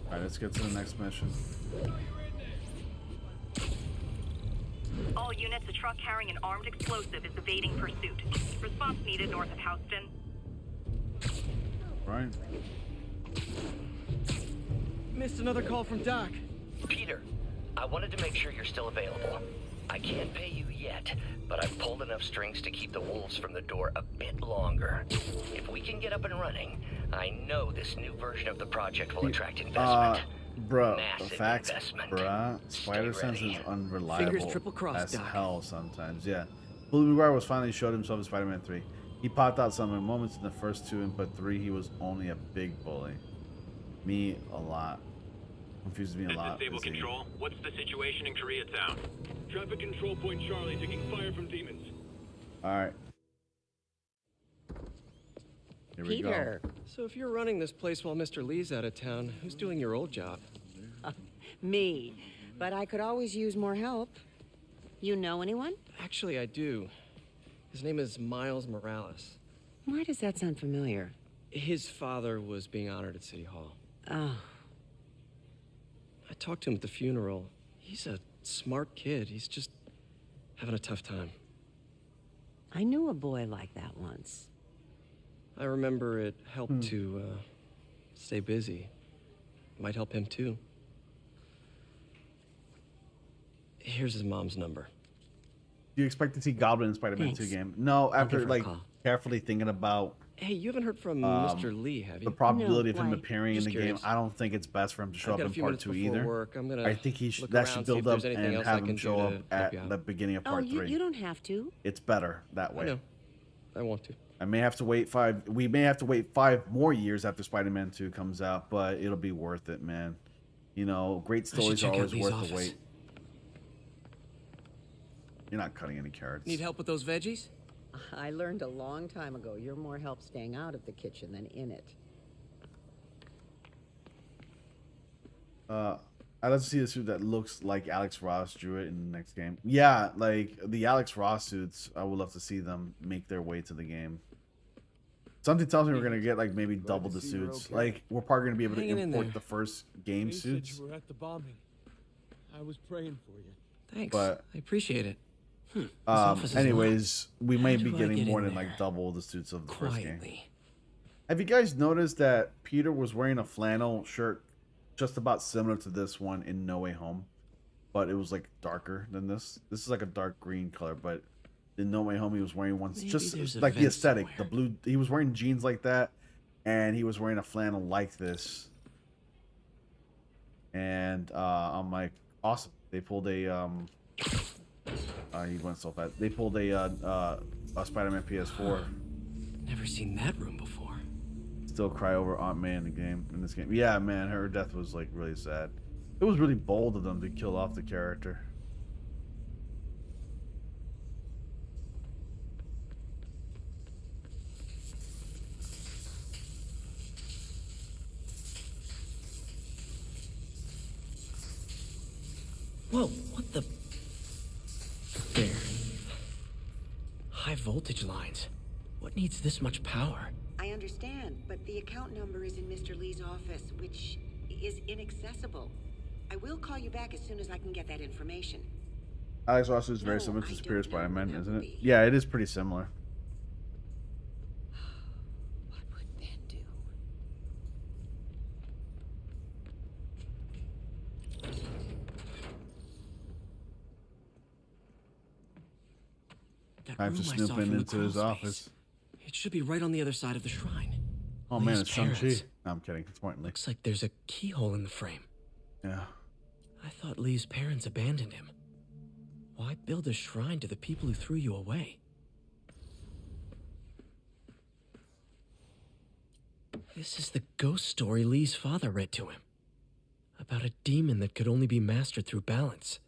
Alright, let's get to the next mission. All units, a truck carrying an armed explosive is evading pursuit. Response needed north of Houston. Right. Missed another call from Doc. Peter, I wanted to make sure you're still available. I can't pay you yet, but I've pulled enough strings to keep the wolves from the door a bit longer. If we can get up and running, I know this new version of the project will attract investment. Bruh, the Massive facts, investment. bruh. Spider Sense is unreliable Fingers triple crossed, as Doc. hell sometimes, yeah. Bully Maguire was finally showed himself in Spider-Man 3. He popped out some moments in the first two, but 3 he was only a big bully. Me, a lot. Confuses me a lot. This is Sable Control. What's the situation in Koreatown? Traffic control point Charlie taking fire from demons. Alright. Here we go. So if you're running this place while Mr. Lee's out of town, who's doing your old job? Me. But I could always use more help. You know anyone? Actually, I do. His name is Miles Morales. Why does that sound familiar? His father was being honored at City Hall. Oh. I talked to him at the funeral. He's a smart kid. He's just having a tough time. I knew a boy like that once. I remember it helped to stay busy. Might help him too. Here's his mom's number. Do you expect to see Goblin in Spider-Man 2 game? No, after give her a like call. carefully thinking about Hey, you haven't heard from Mr. Lee, have you? the probability of him why? appearing in Just the curious. game, I don't think it's best for him to show I've up got a in few part minutes 2 before either. work. I'm gonna I think he look that around, should see if build up there's anything and else I have can him do show to up help at you out. the beginning of Oh, part you 3. don't have to. It's better that I way. know. I want to. I may have to wait 5. We may have to wait 5 more years after Spider-Man 2 comes out, but it'll be worth it, man. You know, great should stories are check out always Lee's worth office. the wait. You're not cutting any carrots. Need help with those veggies? I learned a long time ago you're more help staying out of the kitchen than in it. I'd like to see a suit that looks like Alex Ross drew it in the next game. Yeah, like the Alex Ross suits, I would love to see them make their way to the game. Something tells me we're gonna get like maybe double the suits. Like we're probably gonna be able to Hanging in import there. the first game They said suits. you were at the bombing. I was praying for you. Thanks. But- I appreciate it. This office is Anyways, we may How be do I getting get more in than there? like double the suits of the first game. quietly. Have you guys noticed that Peter was wearing a flannel shirt just about similar to this one in No Way Home, but it was like darker than this? This is like a dark green color, but in No Way Home he was wearing one Maybe just there's a like the vent aesthetic, somewhere. the blue. He was wearing jeans like that, and he was wearing a flannel like this. And I'm like, awesome. They pulled a he went so fast. They pulled a Spider-Man PS4. Never seen that room before. still cry over Aunt May in this game. Yeah, man, her death was like really sad. It was really bold of them to kill off the character. Whoa, what the? There. High voltage lines. What needs this much power? I understand, but the account number is in Mr. Lee's office, which is inaccessible. I will call you back as soon as I can get that information. Alex Ross is very similar to Superior Spider-Man, isn't it? Yeah, it is pretty similar. What would Ben do? That Time to room I snoop saw in from the into his crawl office. space. It should be right on the other side of the shrine. Oh man, Lee's it's Shang-Chi. parents. No, I'm kidding. It's Martin Lee. Looks like there's a keyhole in the frame. Yeah. I thought Lee's parents abandoned him. Why build a shrine to the people who threw you away? This is the ghost story Lee's father read to him. About a demon that could only be mastered through balance.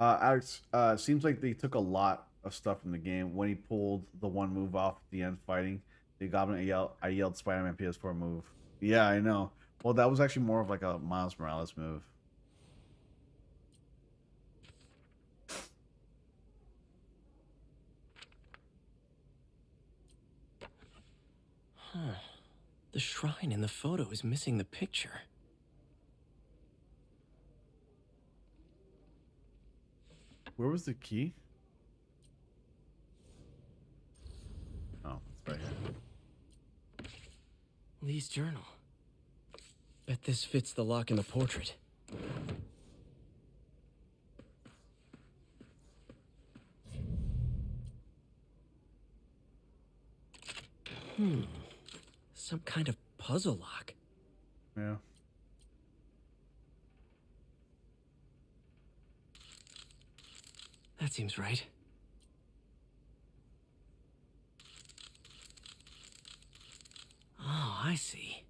Alex, seems like they took a lot of stuff from the game. When he pulled the one move off at the end fighting, the Goblin, I yelled Spider-Man PS4 move. Yeah, I know. Well, that was actually more of like a Miles Morales move. Huh. The shrine in the photo is missing the picture. Where was the key? Oh, it's right here. Lee's journal. Bet this fits the lock in the portrait. Some kind of puzzle lock. Yeah. That seems right. Oh, I see.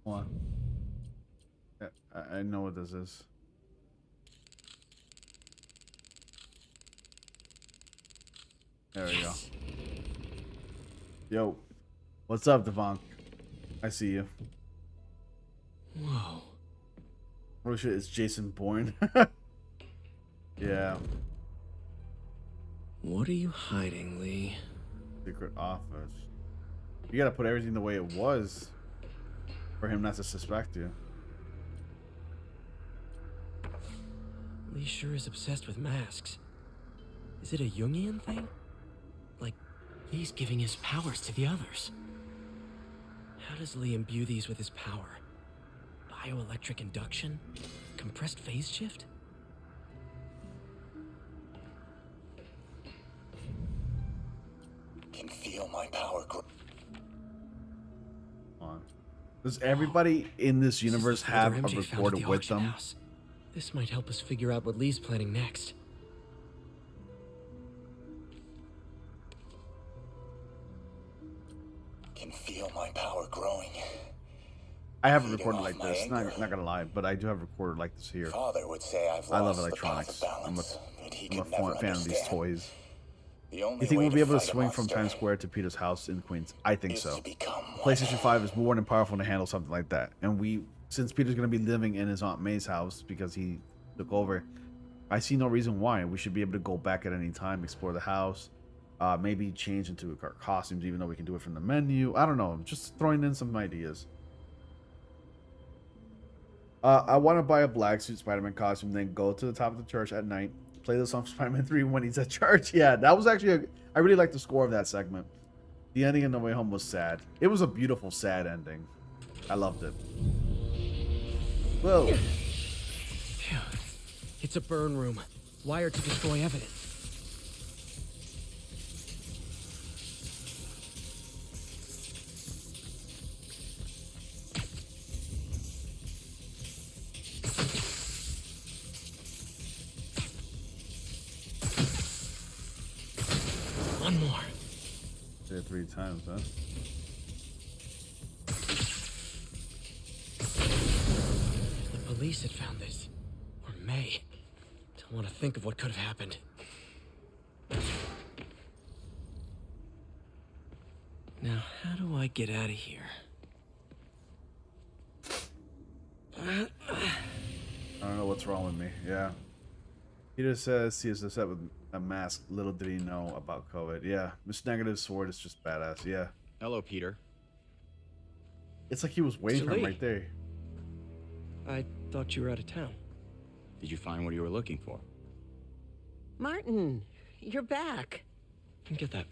Hold on. Yeah, I know what this is. There we go. Yo, what's up, Devon? I see you. Whoa. Oh shit, it's Jason Bourne. Yeah. What are you hiding, Lee? Secret office. You gotta put everything the way it was for him not to suspect you. Lee sure is obsessed with masks. Is it a Jungian thing? Like, Lee's giving his powers to the others. How does Lee imbue these with his power? Bioelectric induction? Compressed phase shift? Can feel my power grow. Does everybody in this universe have a recorder with them? House. This might help us figure out what Lee's planning next. Can feel my power growing. I have a recorder like this. Not gonna lie, but I do have a recorder like this here. Father would say I've I love lost electronics. the path of balance, but he I'm could a never fan of these understand. toys. The only You think way we'll be able to fight a swing from monster Times Square to Peter's house in Queens? I think is so. to become PlayStation 5 is more than powerful to handle something like that. And since Peter's going to be living in his Aunt May's house because he took over, I see no reason why. We should be able to go back at any time, explore the house, maybe change into our costumes, even though we can do it from the menu. I don't know. Just throwing in some ideas. I want to buy a black suit Spider-Man costume, then go to the top of the church at night, play the song Spider-Man 3 when he's at church. Yeah, that was actually I really like the score of that segment. The ending of No Way Home was sad. It was a beautiful, sad ending. I loved it. Whoa. It's a burn room, wired to destroy evidence. One more. Did it 3 times, huh? The police had found this. Or May. Don't want to think of what could have happened. Now, how do I get out of here? I don't know what's wrong with me. Yeah. Peter says he is upset with a mask. Little did he know about COVID. Yeah. Mr. Negative's sword is just badass. Yeah. Hello, Peter. It's like he was waiting for him right there. I thought you were out of town. Did you find what you were looking for? Martin, you're back. Get that.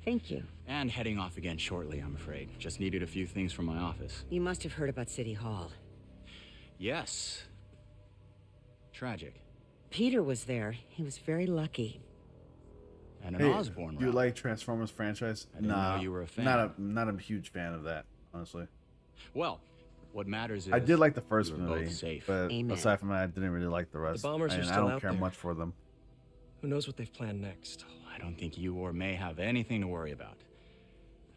Thank you. And heading off again shortly, I'm afraid. Just needed a few things from my office. You must have heard about City Hall. Yes. Tragic. Peter was there. He was very lucky. And an Hey, Osborn you route. like Transformers franchise? I didn't know you were a fan. Not a huge fan of that, honestly. Well, what matters is I did like the first we were both movie, safe. but Amen. aside from that, I didn't really like the rest. The bombers are and I still don't out care there. much for them. Who knows what they've planned next? I don't think you or May have anything to worry about.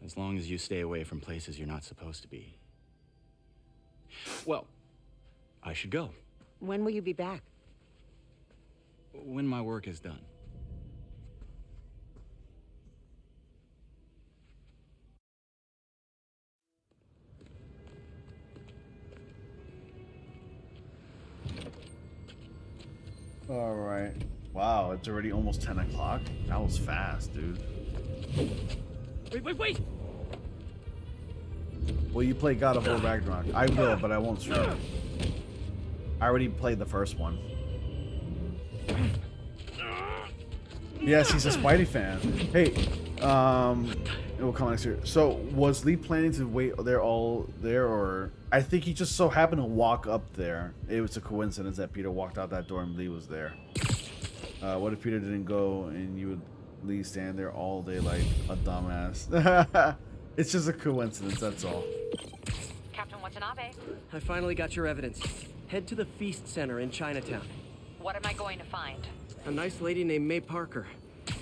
As long as you stay away from places you're not supposed to be. Well, I should go. When will you be back? When my work is done. All right. Wow, it's already almost 10 o'clock. That was fast, dude. Wait! Will you play God of War Ragnarok? I will, but I won't stream it. I already played the first one. Yes, he's a Spidey fan. Hey, it will come next year. So, was Lee planning to wait there all there, or I think he just so happened to walk up there. It was a coincidence that Peter walked out that door and Lee was there. What if Peter didn't go and you would Lee stand there all day like a dumbass? It's just a coincidence, that's all. Captain Watanabe, I finally got your evidence. Head to the Feast Center in Chinatown. what am I going to find? A nice lady named May Parker.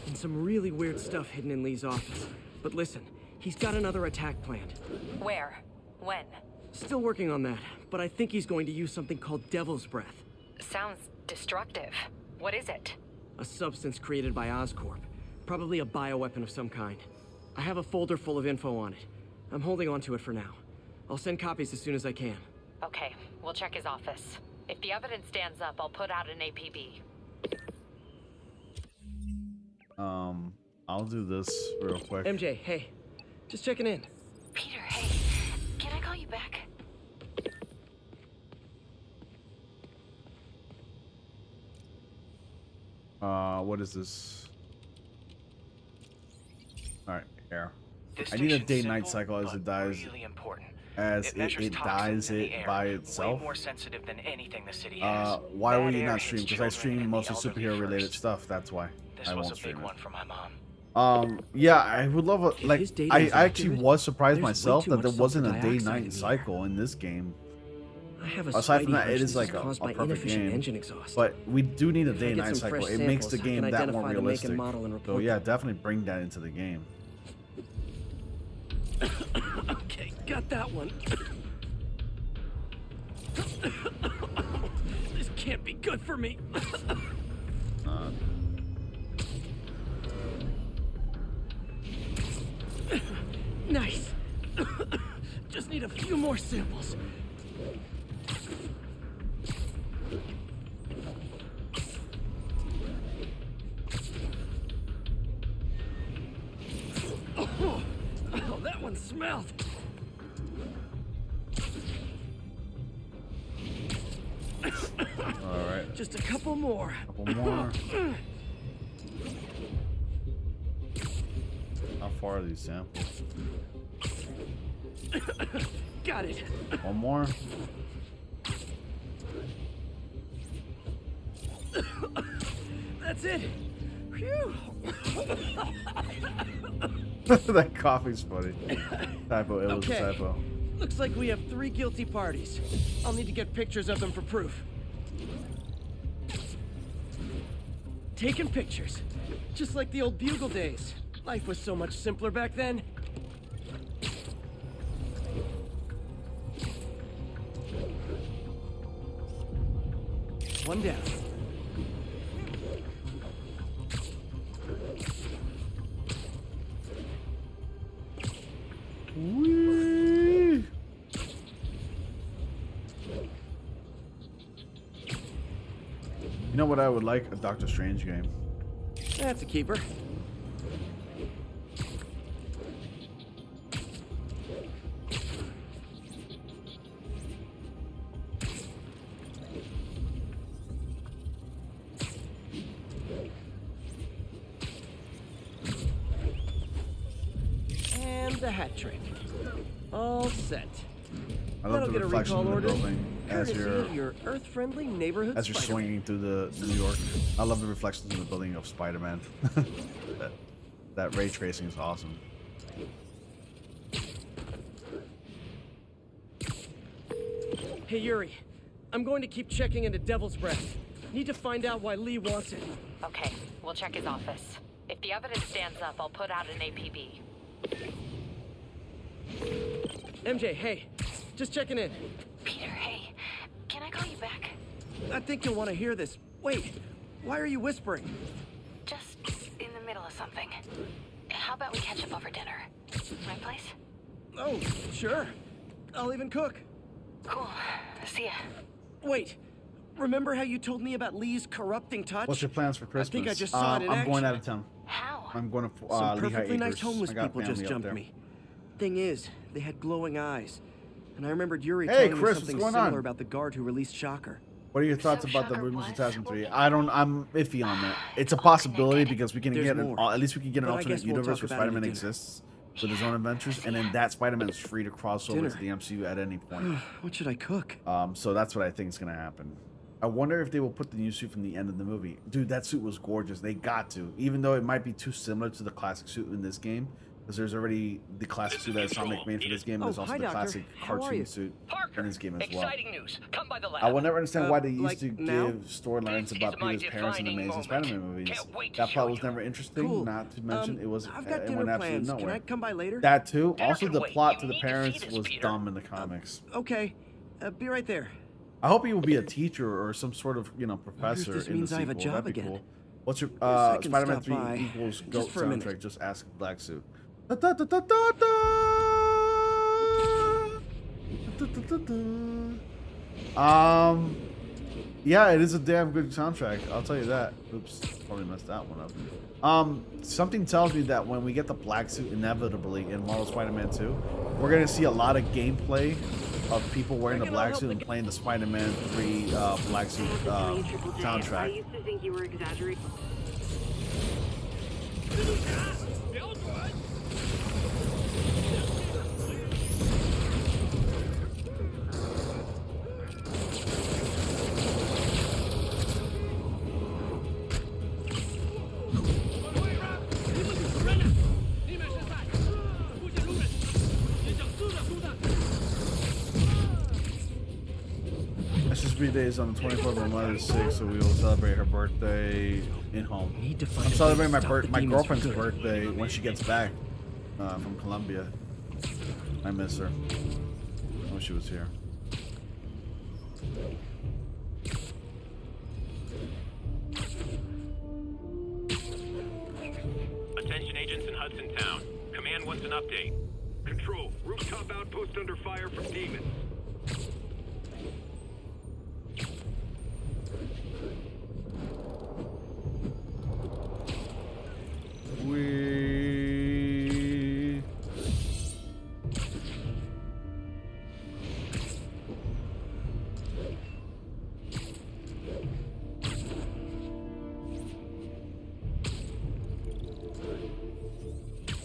And some really weird stuff hidden in Lee's office. But listen, he's got another attack planned. Where? When? Still working on that, but I think he's going to use something called Devil's Breath. Sounds destructive. What is it? A substance created by Oscorp. Probably a bioweapon of some kind. I have a folder full of info on it. I'm holding on to it for now. I'll send copies as soon as I can. Okay, we'll check his office. If the evidence stands up, I'll put out an APB. I'll do this real quick. MJ, hey. Just checking in. Peter, hey. Can I call you back? What is this? Alright, here. This I need a station's day-night simple, cycle as it but dies. really important. As measures it toxins dies in the it air, by itself. Way more sensitive than anything the city has. Why will Bad you air not hits stream? Because I children stream and the mostly elderly superhero related first. stuff. That's why This I was won't a stream big it. one for my mom. Yeah, I would love a like. his data I is actually accurate, was surprised there's way myself too that much there wasn't a sulfur dioxide in day-night the cycle in this game. I have a Aside from spidey that, hunch it is this like a caused by perfect inefficient game. engine exhaust. But we do need a If I get day-night some cycle. fresh It makes the samples, I game can that more identify the make and realistic. model and So report yeah, them. definitely bring that into the game. Okay, got that one. This can't be good for me. Nice. Just need a few more samples. Oh, that one smelled. All right. Just a couple more. Couple more. How far are these samples? Got it. One more. That's it. Phew. That coffee's funny. Typo. It was a typo. Looks like we have 3 guilty parties. I'll need to get pictures of them for proof. Taking pictures. Just like the old Bugle days. Life was so much simpler back then. One down. Whee! You know what I would like? A Doctor Strange game. That's a keeper. And the hat trick. All set. I love the reflection in the building as your Earth-friendly neighborhood you're swinging through the New York. I love the reflections in the building of Spider-Man. that ray tracing is awesome. Hey Yuri, I'm going to keep checking into Devil's Breath. Need to find out why Lee wants it. Okay, we'll check his office. If the evidence stands up, I'll put out an APB. MJ, hey, just checking in. Peter, hey, can I call you back? I think you'll want to hear this. Wait, why are you whispering? Just in the middle of something. How about we catch up over dinner? My place? Oh, sure. I'll even cook. Cool. See ya. Wait, remember how you told me about Lee's corrupting touch? What's your plans for Christmas? I think I just saw it in I'm action. going out of town. How? I'm going to Some Lehigh perfectly nice Acres. homeless I got people just family up jumped there. me. Thing is, they had glowing eyes. And I remembered Yuri Hey, telling Chris, me what's something going similar on? about the guard who released Shocker. What are your thoughts about the rumors of 2003? I'm iffy on that. It's a possibility because we can get at least we can get an But I alternate guess we'll universe talk where about it Spider-Man at dinner. exists with his own adventures, and then that Spider-Man is free to cross over to the MCU at any point. What should I cook? So that's what I think is gonna happen. I wonder if they will put the new suit from the end of the movie. Dude, that suit was gorgeous. They got to, even though it might be too similar to the classic suit in this game, because there's already the classic suit that Sonic made for this game. There's also hi, the Doctor. classic How are cartoon you? suit in this game as well. Exciting news. Come by the lab. I will never understand why they used like to now? give storylines about my Peter's parents in defining Amazing moment. Spider-Man movies. Can't wait to That plot show was you. never interesting. Cool. Not to mention, it was I've got it dinner went absolutely plans. Can nowhere. I come by later? That too. Dinner Also, can the wait. plot You to the need to see parents this, was Peter. dumb in the comics. Okay, be right there. I hope he will be a teacher or some sort of professor this in means the I have a sequel. job That'd be again. cool. What's your I can Spider-Man stop 3 by, equals just GOAT for a minute. soundtrack? Just ask Black Suit. Da, da, da, da, da, da. Da, da, da, da. Yeah, it is a damn good soundtrack. I'll tell you that. Oops, probably messed that one up. Something tells me that when we get the black suit inevitably in Marvel Spider-Man 2, we're gonna see a lot of gameplay of people wearing the black suit and playing the Spider-Man 3 black suit I soundtrack. used to think you were exaggerating. SSB Day is on the 24th of Monday 6th, so we will celebrate her birthday in home. I'm celebrating my girlfriend's birthday when she gets back from Colombia. I miss her. I wish she was here. Attention agents in Hudson Town. Command wants an update. Control, rooftop outpost under fire from demons. We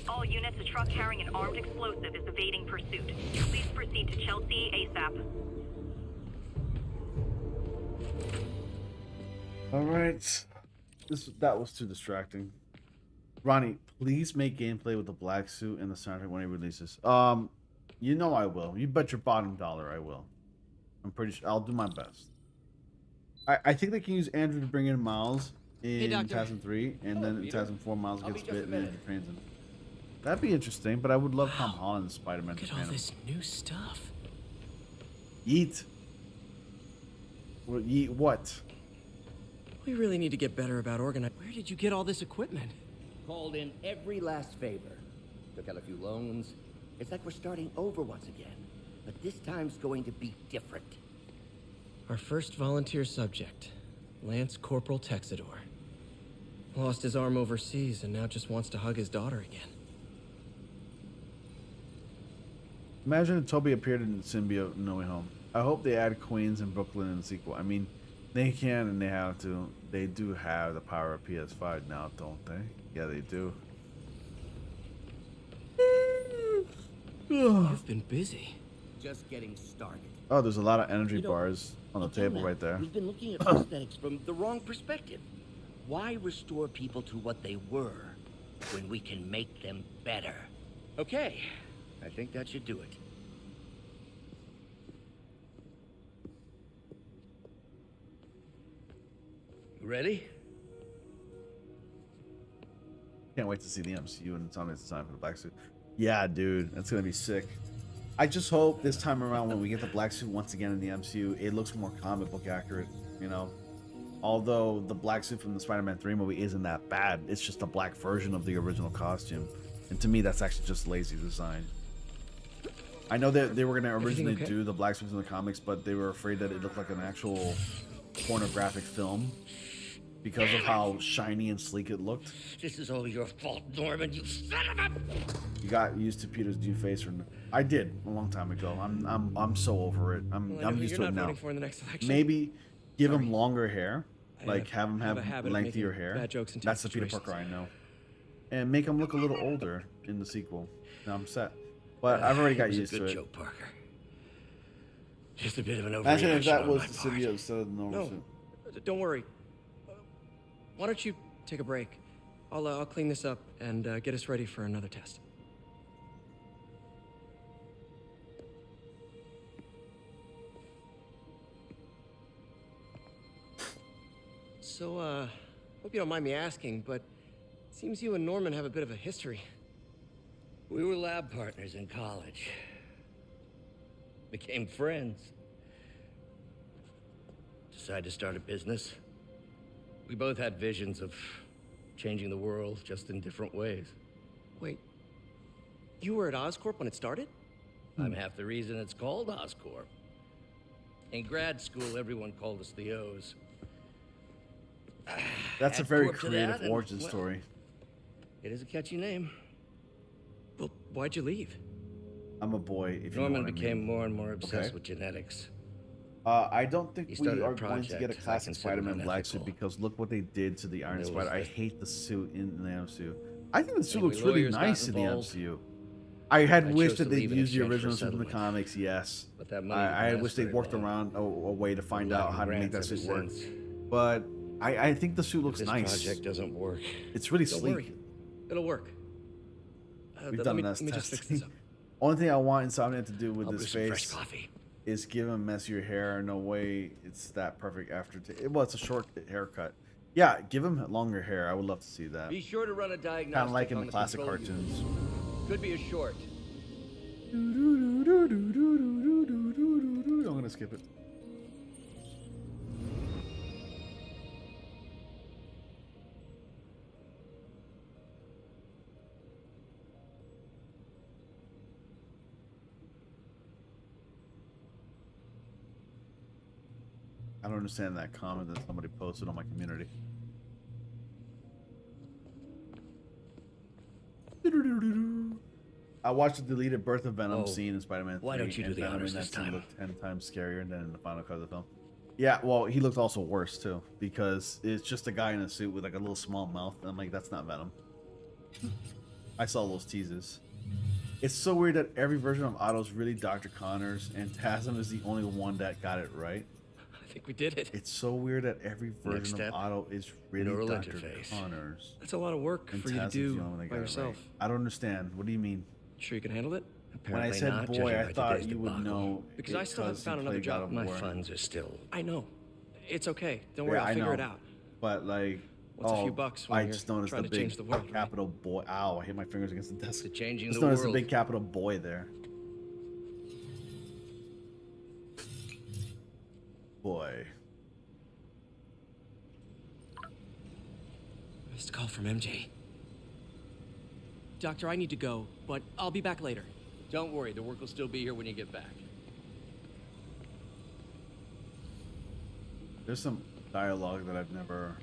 All units, a truck carrying an armed explosive is evading pursuit. Please proceed to Chelsea ASAP. All right. That was too distracting. Ronnie, please make gameplay with the black suit and the soundtrack when it releases. You know I will. You bet your bottom dollar I will. I'm pretty sure I'll do my best. I think they can use Andrew to bring in Miles in TASM 3, and then in TASM 4 Miles gets bit and then trains him. That'd be interesting, but I would love Tom Holland's Spider-Man. Look at all this new stuff. Yeet. Well, yeet what? We really need to get better about organizing. Where did you get all this equipment? Called in every last favor. Took out a few loans. It's like we're starting over once again. But this time's going to be different. Our first volunteer subject, Lance Corporal Texador. Lost his arm overseas and now just wants to hug his daughter again. Imagine if Toby appeared in Symbiote No Way Home. I hope they add Queens and Brooklyn in the sequel. I mean, they can and they have to. They do have the power of PS5 now, don't they? Yeah, they do. You've been busy. Just getting started. Oh, there's a lot of energy bars on the table right there. We've been looking at prosthetics from the wrong perspective. Why restore people to what they were when we can make them better? Okay, I think that should do it. Ready? Can't wait to see the MCU and it's on its time for the black suit. Yeah, dude, that's gonna be sick. I just hope this time around when we get the black suit once again in the MCU, it looks more comic book accurate, you know? Although the black suit from the Spider-Man 3 movie isn't that bad, it's just a black version of the original costume. And to me, that's actually just lazy design. I know that they were gonna originally do the black suits in the comics, but they were afraid that it looked like an actual pornographic film because of how shiny and sleek it looked. This is all your fault, Norman, you son of a... You got used to Peter's new face, or I did a long time ago. I'm so over it. I'm used to it now. For in the next election. Maybe give him longer hair, like have him have lengthier hair. Bad jokes in That's the Peter Parker I know. And make him look a little older in the sequel. Now I'm set, but I've already got used to it. Joke, Parker. Just a bit of an overreaction. Imagine if that was the symbiote instead of the normal suit. Don't worry. Why don't you take a break? I'll clean this up and get us ready for another test. So, hope you don't mind me asking, but it seems you and Norman have a bit of a history. We were lab partners in college. Became friends. Decided to start a business. We both had visions of changing the world, just in different ways. Wait, you were at Oscorp when it started? I'm half the reason it's called Oscorp. In grad school, everyone called us the O's. That's a very creative origin story. It is a catchy name. Well, why'd you leave? I'm a boy. If Norman you know what became I mean. more and more obsessed with genetics. I don't think we are going to get a project classic I consider Spider-Man black suit unethical. because look what they did to the Iron There Spider. was I hate the suit in the MCU. I think the suit Any looks really lawyers got nice in the involved? MCU. I had I wished chose that to they'd leave in used the exchange for original suit from the settlement. comics, yes. But that money I didn't wish last they very worked long. around a way to find We've out how to gotten make that grants suit ever work. since. But I think the suit looks This nice. project doesn't work. It's really Don't sleek. worry. It'll work. We've let done me this just fix this up. Only thing I want Insomniac to do with I'll this brew some fresh face coffee. is give him messier hair. No way it's that perfect after. Well, it's a short haircut. Yeah, give him longer hair. I would love to see that. Be sure to run a diagnostic Kind of like in on the classic control cartoons. unit. Could be a short. I'm gonna skip it. I don't understand that comment that somebody posted on my community. I watched the deleted Birth of Venom scene in Spider-Man 3. Why don't you do and the Venom honors in that this scene time? looked 10 times scarier than in the final cut of the film. Yeah, well, he looked also worse too because it's just a guy in a suit with like a little small mouth. And I'm like, that's not Venom. I saw those teases. It's so weird that every version of Otto is really Dr. Connors, and Tasm is the only one that got it right. I think we did it. It's so weird that every version step, of Otto is really neural Dr. interface. Connors. That's a lot of work And for you to Tasm's the do only one that by got it yourself. right. I don't understand. What do you mean? Sure you can handle it? When I Apparently said not, boy, judging I by thought today's you would debacle. know. Because I still haven't because found you another played God job. of My War. funds are still... I know. It's okay. Don't worry, Yeah, I'll I figure know. it out. But like, What's a few bucks when I you're just noticed trying the to change big the world, right? capital boy. Ow! I hit my fingers against the desk. To changing Just the noticed the world. big capital boy there. Boy. Missed a call from MJ. Doctor, I need to go, but I'll be back later. Don't worry, the work will still be here when you get back. There's some dialogue that I've never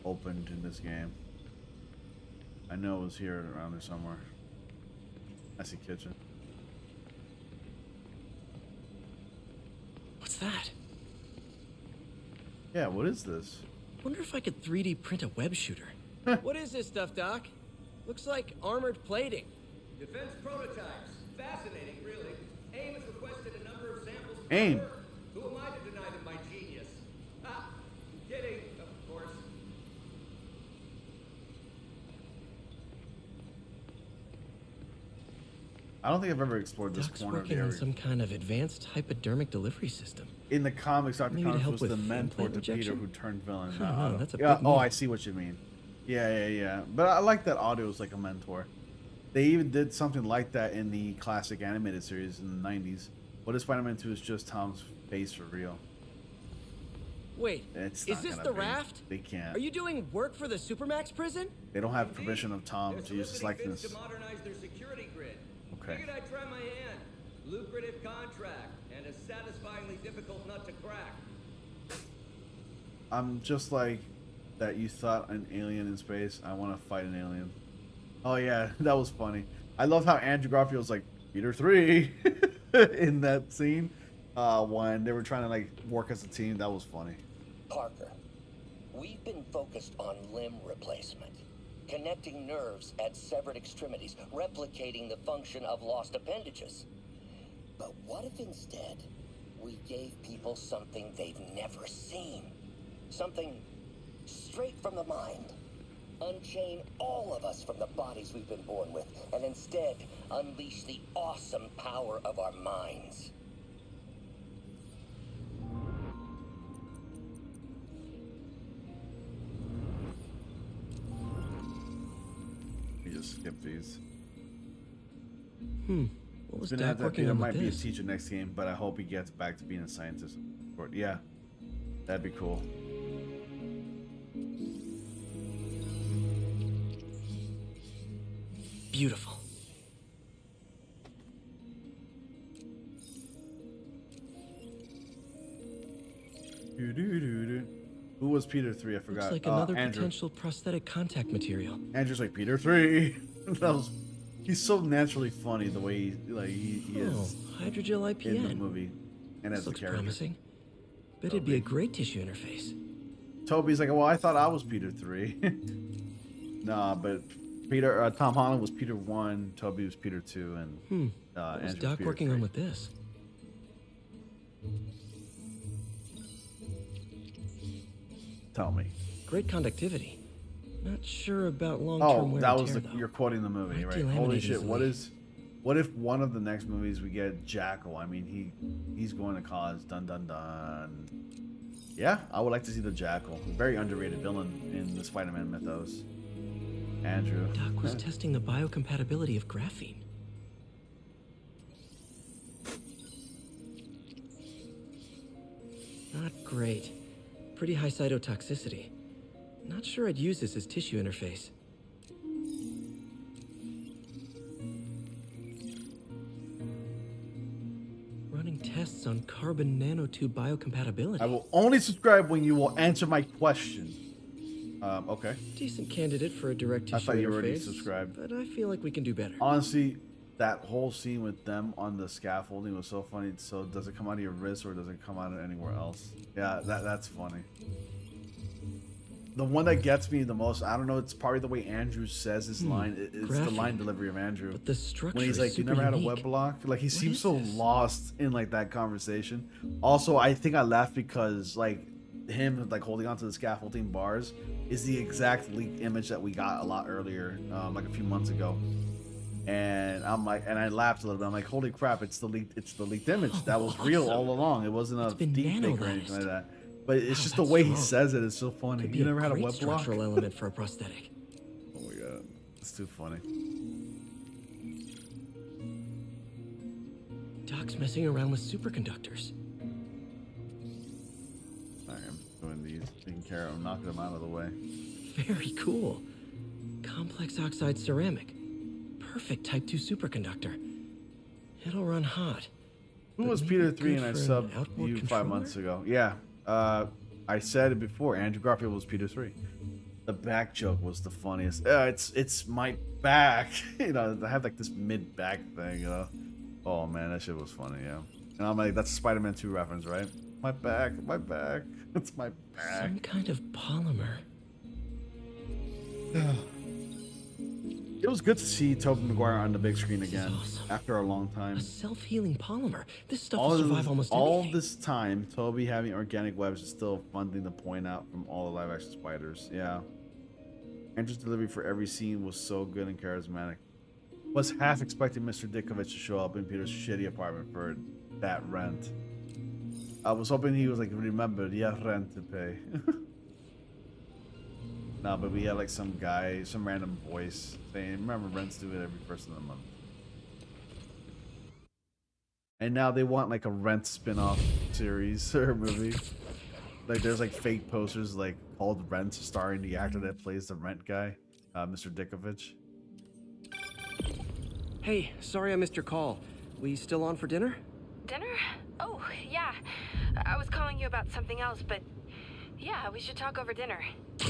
opened in this game. I know it was here around there somewhere. I see kitchen. What's that? Yeah, what is this? Wonder if I could 3D print a web shooter. What is this stuff, Doc? Looks like armored plating. Defense prototypes. Fascinating, really. AIM has requested a number of samples. AIM. Who am I to deny them my genius? Ah, kidding, of course. I don't think I've ever explored this Doc's corner of the working on area. some kind of advanced hypodermic delivery system. In the comics, Dr. Maybe to Connors help was with the mentor implant to Peter rejection? who turned villain. I don't know, that's a yeah, big oh, move. I see what you mean. Yeah. But I like that Otto was like a mentor. They even did something like that in the classic animated series in the 90s. What if Spider-Man 2 is just Tom's face for real? Wait, It's is not this gonna the be. raft? They can't. Are you doing work for the Supermax prison? They don't have permission of Tom to use his Soliciting bids likeness. to modernize their security grid. Okay. Figured I'd try my hand. Lucrative contract and a satisfyingly difficult nut to crack. I'm just like that you thought an alien in space. I want to fight an alien. Oh yeah, that was funny. I love how Andrew Garfield's like Peter 3 in that scene when they were trying to like work as a team. That was funny. Parker, we've been focused on limb replacement, connecting nerves at severed extremities, replicating the function of lost appendages. But what if instead we gave people something they've never seen? Something straight from the mind. Unchain all of us from the bodies we've been born with, and instead unleash the awesome power of our minds. We just skip these. What was Gonna Doc have that working Peter on might with be a this? teacher next game, but I hope he gets back to being a scientist. Or, yeah, that'd be cool. Beautiful. Doo-doo-doo-doo. Who was Peter 3? I forgot. Looks like another Andrew. potential prosthetic contact material. Andrew's like Peter 3. That was. He's so naturally funny the way he is Hydrogel IPN. in the movie and as This a looks character. promising. Bet it'd be a great tissue interface. Toby's like, well, I thought I was Peter 3. Nah, but Tom Holland was Peter 1, Toby was Peter 2, and What was Andrew was Doc Peter working 3. on with this? Tell me. Great conductivity. Not sure about long-term wear that and was tear, the, though. you're quoting the movie, Might right? Holy delaminate shit! easily. What if one of the next movies we get Jackal? I mean, he's going to cause dun dun dun. Yeah, I would like to see the Jackal. Very underrated villain in the Spider-Man mythos. Andrew. Doc was testing the biocompatibility of graphene. Not great. Pretty high cytotoxicity. Not sure I'd use this as tissue interface. Running tests on carbon nanotube biocompatibility. I will only subscribe when you will answer my question. Okay. Decent candidate for a direct tissue I thought you interface, already subscribed. but I feel like we can do better. Honestly, that whole scene with them on the scaffolding was so funny. So does it come out of your wrist or does it come out of anywhere else? Yeah, that's funny. The one that gets me the most, I don't know, it's probably the way Andrew says his line. It's the line delivery of Andrew. But the structure when he's like, is "You super never had a unique. web block?" Like he seems so this? lost in like that conversation. Also, I think I laughed because like him like holding onto the scaffolding bars is the exact leaked image that we got a lot earlier, like a few months ago. And I'm like, and I laughed a little bit. I'm like, "Holy crap! It's the leaked image. That was real all along. It wasn't a deep fake or anything like that." But it's just the way he says it. It's so funny. Could be You a never had a great web block? structural element for a prosthetic. Oh my god, it's too funny. Doc's messing around with superconductors. Sorry, I'm doing these, taking care of them, knocking them out of the way. Very cool. Complex oxide ceramic. Perfect Type 2 superconductor. It'll run hot. Who but was maybe Peter 3 good and I for an subbed outboard you 5 controller? months ago? Yeah, I said it before. Andrew Garfield was Peter 3. The back joke was the funniest. It's my back. You know, I have like this mid back thing. You know, oh man, that shit was funny. Yeah, and I'm like, that's a Spider-Man 2 reference, right? My back, my back. It's my back. Some kind of polymer. It was good to see Tobey Maguire on the big screen again after a long time. A self-healing polymer. This stuff will survive almost all anything. this time, Toby having organic webs is still a fun thing to point out from all the live-action spiders. Yeah. Andrew's delivery for every scene was so good and charismatic. Was half expecting Mr. Dickovich to show up in Peter's shitty apartment for that rent. I was hoping he was like, remember, you have rent to pay. No, but we had like some guy, some random voice saying, remember, rent's due it every first of the month. And now they want like a Rent spin-off series or movie. Like there's like fake posters like called Rent starring the actor that plays the Rent guy, Mr. Dickovich. Hey, sorry I missed your call. We still on for dinner? Dinner? Oh, yeah. I was calling you about something else, but yeah, we should talk over dinner.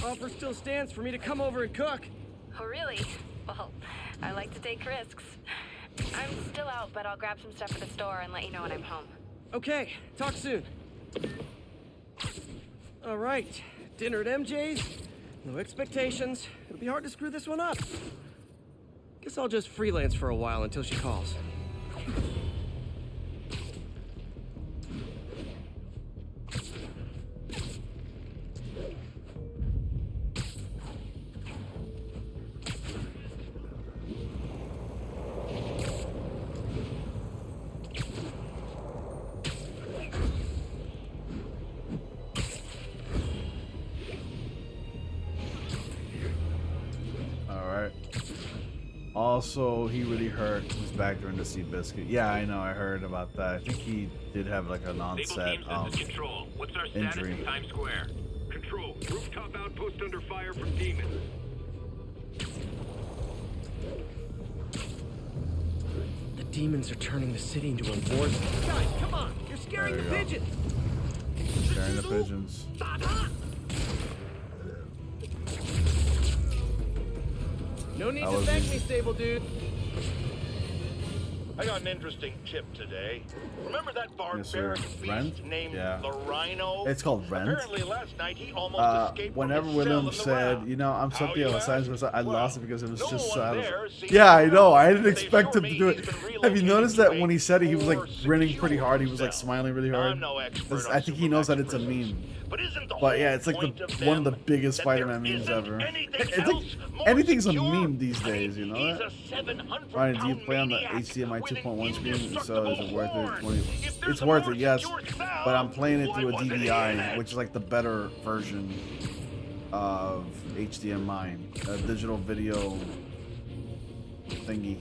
Offer still stands for me to come over and cook. Oh, really? Well, I like to take risks. I'm still out, but I'll grab some stuff at the store and let you know when I'm home. Okay, talk soon. All right, dinner at MJ's. No expectations. It'll be hard to screw this one up. Guess I'll just freelance for a while until she calls. Also, he really hurt his back during the Seabiscuit. Yeah, I know. I heard about that. I think he did have like an onset Control. What's our injury. status in Times Square? Control. Rooftop outpost under fire from demons. The demons are turning the city into a war zone. Guys, come on! You're scaring the pigeons! Scaring the pigeons. No need to thank me, stable dude. I got an interesting tip today. Remember that Yes, barbaric sir. beast Rent? named Yeah. the Rhino? It's called Rent. Apparently last night he almost escaped Whenever from his cell William in the said, round. you know, I'm How something you on the ask? science, I lost it because it was no just one sad. there seems Yeah, I to know. I know. didn't They expect assure him to me do he's it. been Have you relocated noticed to that a when he said it, he was like more grinning pretty secure hard? He was like cell. smiling really hard. I'm no expert on I think he knows that it's a supermax meme. But isn't the But yeah, whole it's like point of one of the them biggest that Spider-Man there memes isn't ever. anything It's like else more anything's a secure? meme these days, you know He's that? a 700 Ryan, do you pound play on the maniac HDMI with an 2.1 screen? So is it indestructible worth horn. it? If there's It's a worth more it, yes. secure cell, But I'm playing it why through a wasn't he in DVI, it? which is like the better version of HDMI, a digital video thingy.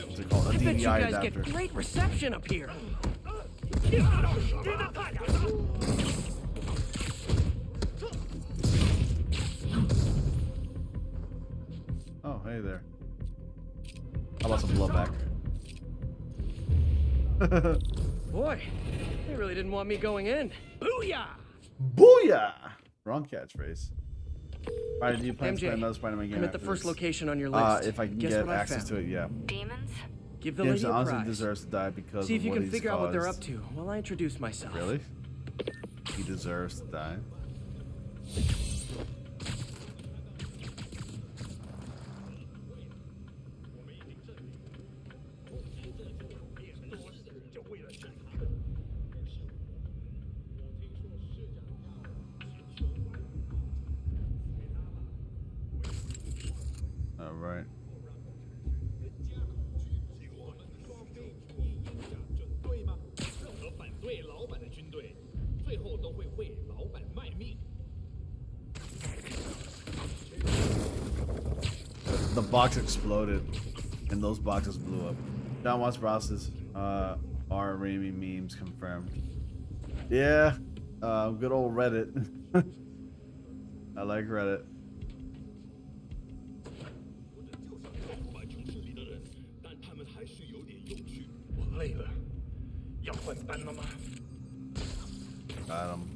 What's it called? A I bet you DVI guys adapter. get great reception up here. Oh, hey there. How about some blowback? Boy, they really didn't want me going in. Booyah! Booyah! Wrong catchphrase. Alright, do you plan to play MJ, another Spider-Man game I'm at the after first this? location on your list. If I can Guess get what I access found? to it, yeah. Demons? Give the James lady a honestly prize. deserves to die because See of if you what can he's figure out what they're up caused. to while I introduce myself. Really? He deserves to die. right. The box exploded, and those boxes blew up. John Watts Browses are Raimi memes confirmed. Yeah, good old Reddit. I like Reddit. Got him.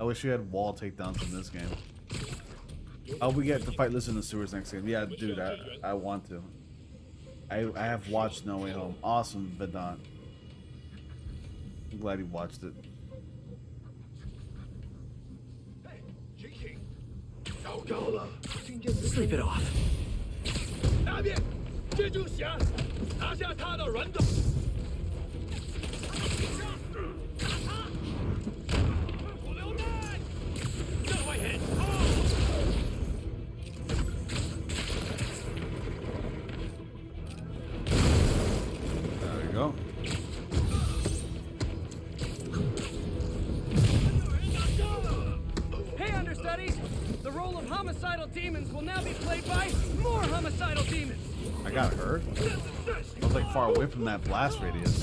I wish we had wall takedowns in this game. Oh, we get to fight Lizard in the sewers next game. Yeah, dude, I want to. I have watched No Way Home. Awesome, Vedant. I'm glad he watched it. Sleep it off. There we go. Hey, understudies! The role of homicidal demons will now be played by more homicidal demons! I got hurt. I was like far away from that blast radius.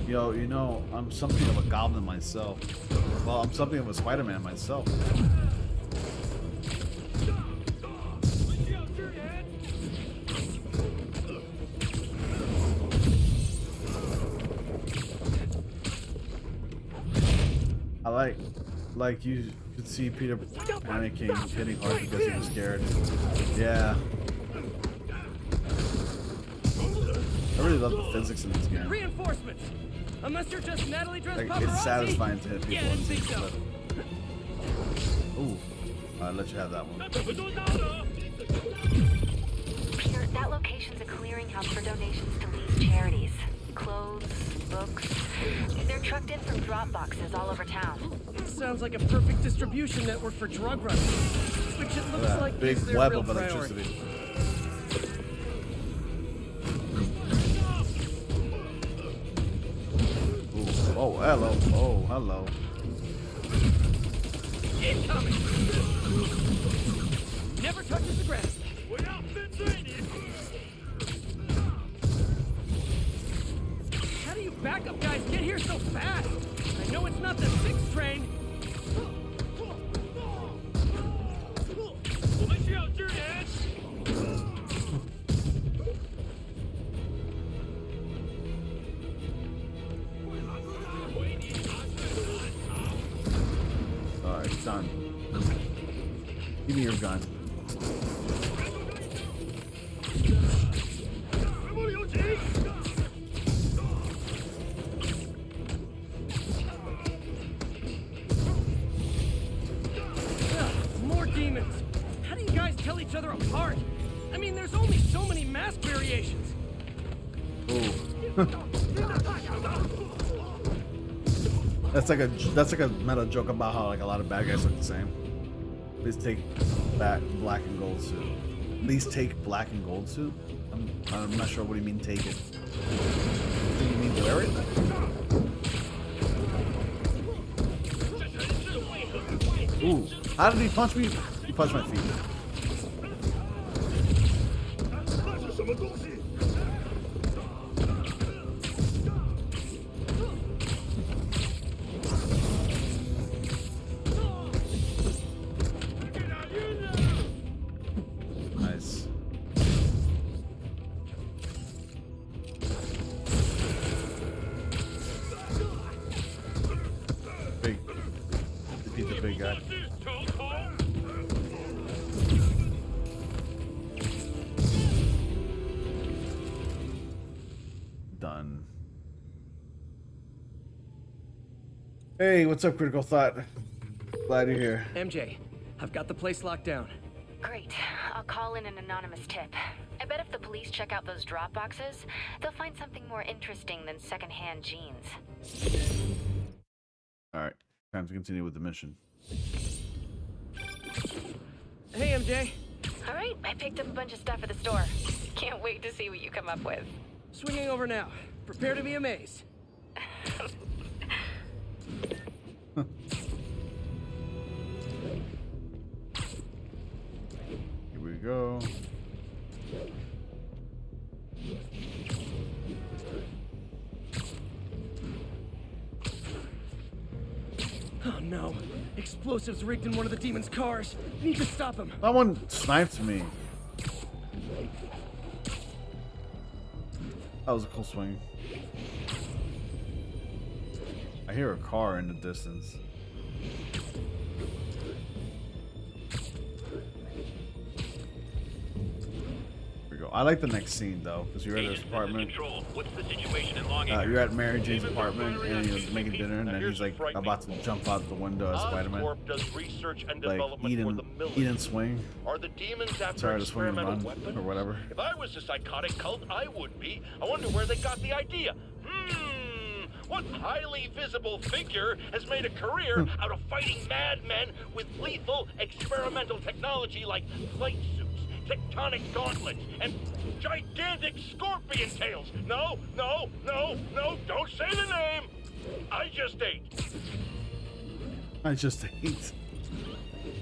Yo, you know, I'm something of a goblin myself. Well, I'm something of a Spider-Man myself. I like you could see Peter panicking, hitting hard because he was scared. Yeah. I really love the physics in this game. Reinforcements! Unless you're just Natalie dressed Like, paparazzi. it's satisfying to hit people. Yeah, I didn't think so. Ooh, I'll let you have that one. Peter, that location's a clearinghouse for donations to Lee's charities. Clothes, books. They're trucked in from drop boxes all over town. Sounds like a perfect distribution network for drug runners. Which it looks like big is their web real of priority. electricity. Ooh, oh, hello. Oh, hello. Incoming! Never touches the grass. How do you backup guys get here so fast? I know it's not the 6th train. Alright, done. Give me your gun. More demons. How do you guys tell each other apart? I mean, there's only so many mask variations. Ooh. That's like a meta joke about how like a lot of bad guys look the same. Please take back black and gold suit. Please take black and gold suit. I'm not sure what do you mean take it. Do you mean wear it? Ooh, how did he punch me? He punched my feet. Nice. Big. Defeat the big guy. Done. Hey, what's up, Critical Thought? Glad you're here. MJ, I've got the place locked down. Great. I'll call in an anonymous tip. I bet if the police check out those drop boxes, they'll find something more interesting than secondhand jeans. Alright, time to continue with the mission. Hey, MJ. All right, I picked up a bunch of stuff at the store. Can't wait to see what you come up with. Swinging over now. Prepare to be amazed. Here we go. Oh no. Explosives rigged in one of the demon's cars. Need to stop him. Someone sniped me. That was a cool swing. I hear a car in the distance. Here we go. I like the next scene though, because you're at his apartment. What's the situation in Long You're at Mary Jane's apartment and he's making dinner, and then he's like about to jump out the window as Spider-Man. Oscorp does research and Like development eat for the and military. swing. Are the demons after Sorry to swing and experimental run weapons? or whatever. If I was a psychotic cult, I would be. I wonder where they got the idea. What highly visible figure has made a career out of fighting madmen with lethal experimental technology like flight suits, tectonic gauntlets, and gigantic scorpion tails? No, don't say the name. I just ate. I just hate.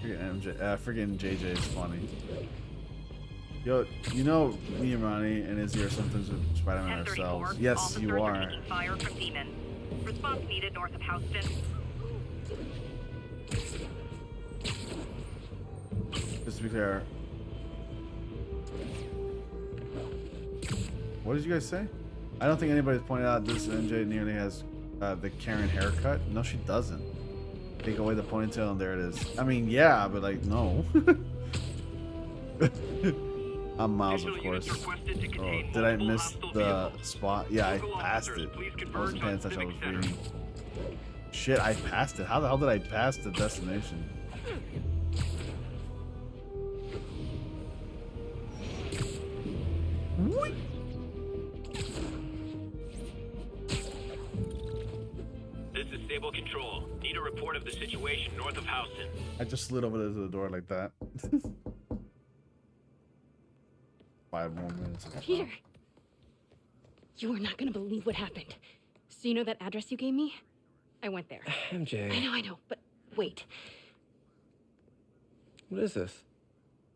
Freaking JJ is funny. Yo, you know me and Ronnie and Izzy are sometimes with Spider-Man ourselves. Yes, Officers you are. taking fire from demons. Response needed north of Houston. Just to be clear. What did you guys say? I don't think anybody's pointed out this MJ nearly has the Karen haircut. No, she doesn't. Take away the ponytail and there it is. I mean, yeah, but like, no. I'm Miles, of course. Oh, did I miss the spot? Yeah, I passed it. I wasn't paying attention. I was reading. Shit, I passed it. How the hell did I pass the destination? What? This is Stable Control. Need a report of the situation north of Houston. I just slid over to the door like that. 5 more minutes. Peter, you are not gonna believe what happened. So you know that address you gave me? I went there. MJ. I know, but wait. What is this?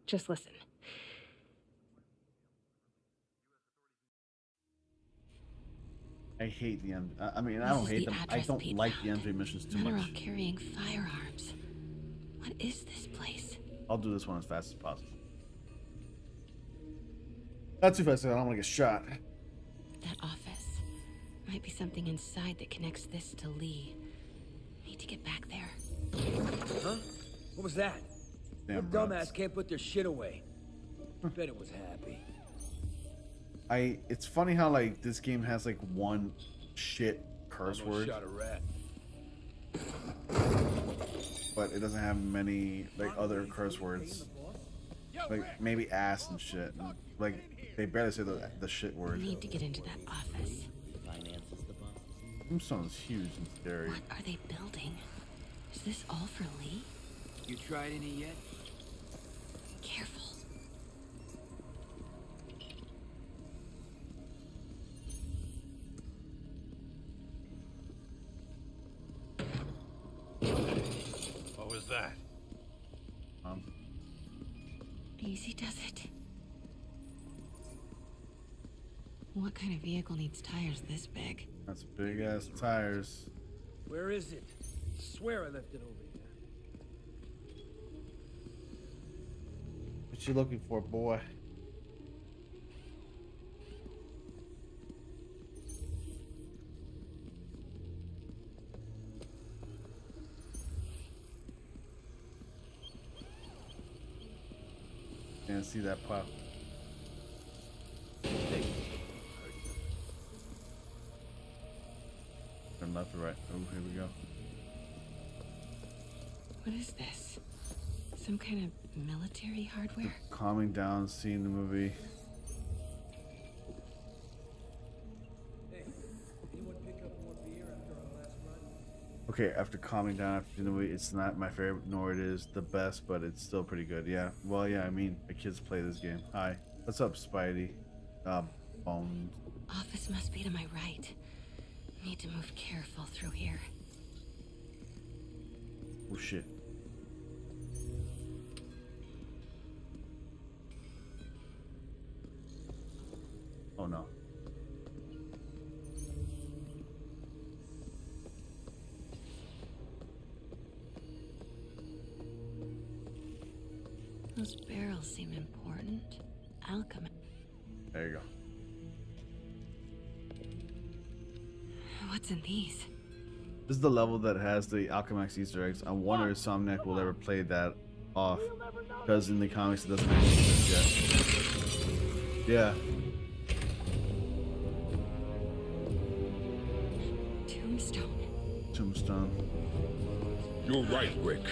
Just listen. I hate the MJ. I mean, I don't hate them. I don't like the MJ missions too Men are all much. carrying firearms. What is this place? I'll do this one as fast as possible. Not too fast, I don't want to get shot. That office. Might be something inside that connects this to Lee. Need to get back there. Huh? What was that? Damn What dumbass can't put their shit away? Bet it was happy. It's funny how like this game has like one shit curse Almost word, shot a rat. but it doesn't have many like other curse words. Like maybe ass and shit. And, like they barely say the shit word. We need to get into that office. Tombstone's huge and scary. What are they building? Is this all for Lee? You tried any yet? Careful. What was that? Easy does it. What kind of vehicle needs tires this big? That's big ass tires. Where is it? I swear I left it over here. What you looking for, boy? Can't see that pop. Turn left or right. Oh, here we go. What is this? Some kind of military hardware? Calming down, seeing the movie. Okay, after calming down after seeing the movie, it's not my favorite, nor it is the best, but it's still pretty good. Yeah. Well, yeah. I mean, the kids play this game. Hi. What's up, Spidey? Bones. Office must be to my right. Need to move careful through here. Oh shit. Oh no. Those barrels seem important. Alchemy. There you go. What's in these? This is the level that has the Alchemax Easter eggs. I wonder if Somniac will ever play that off, because in the comics it doesn't exist yet. Yeah. Tombstone. You're right, Rick.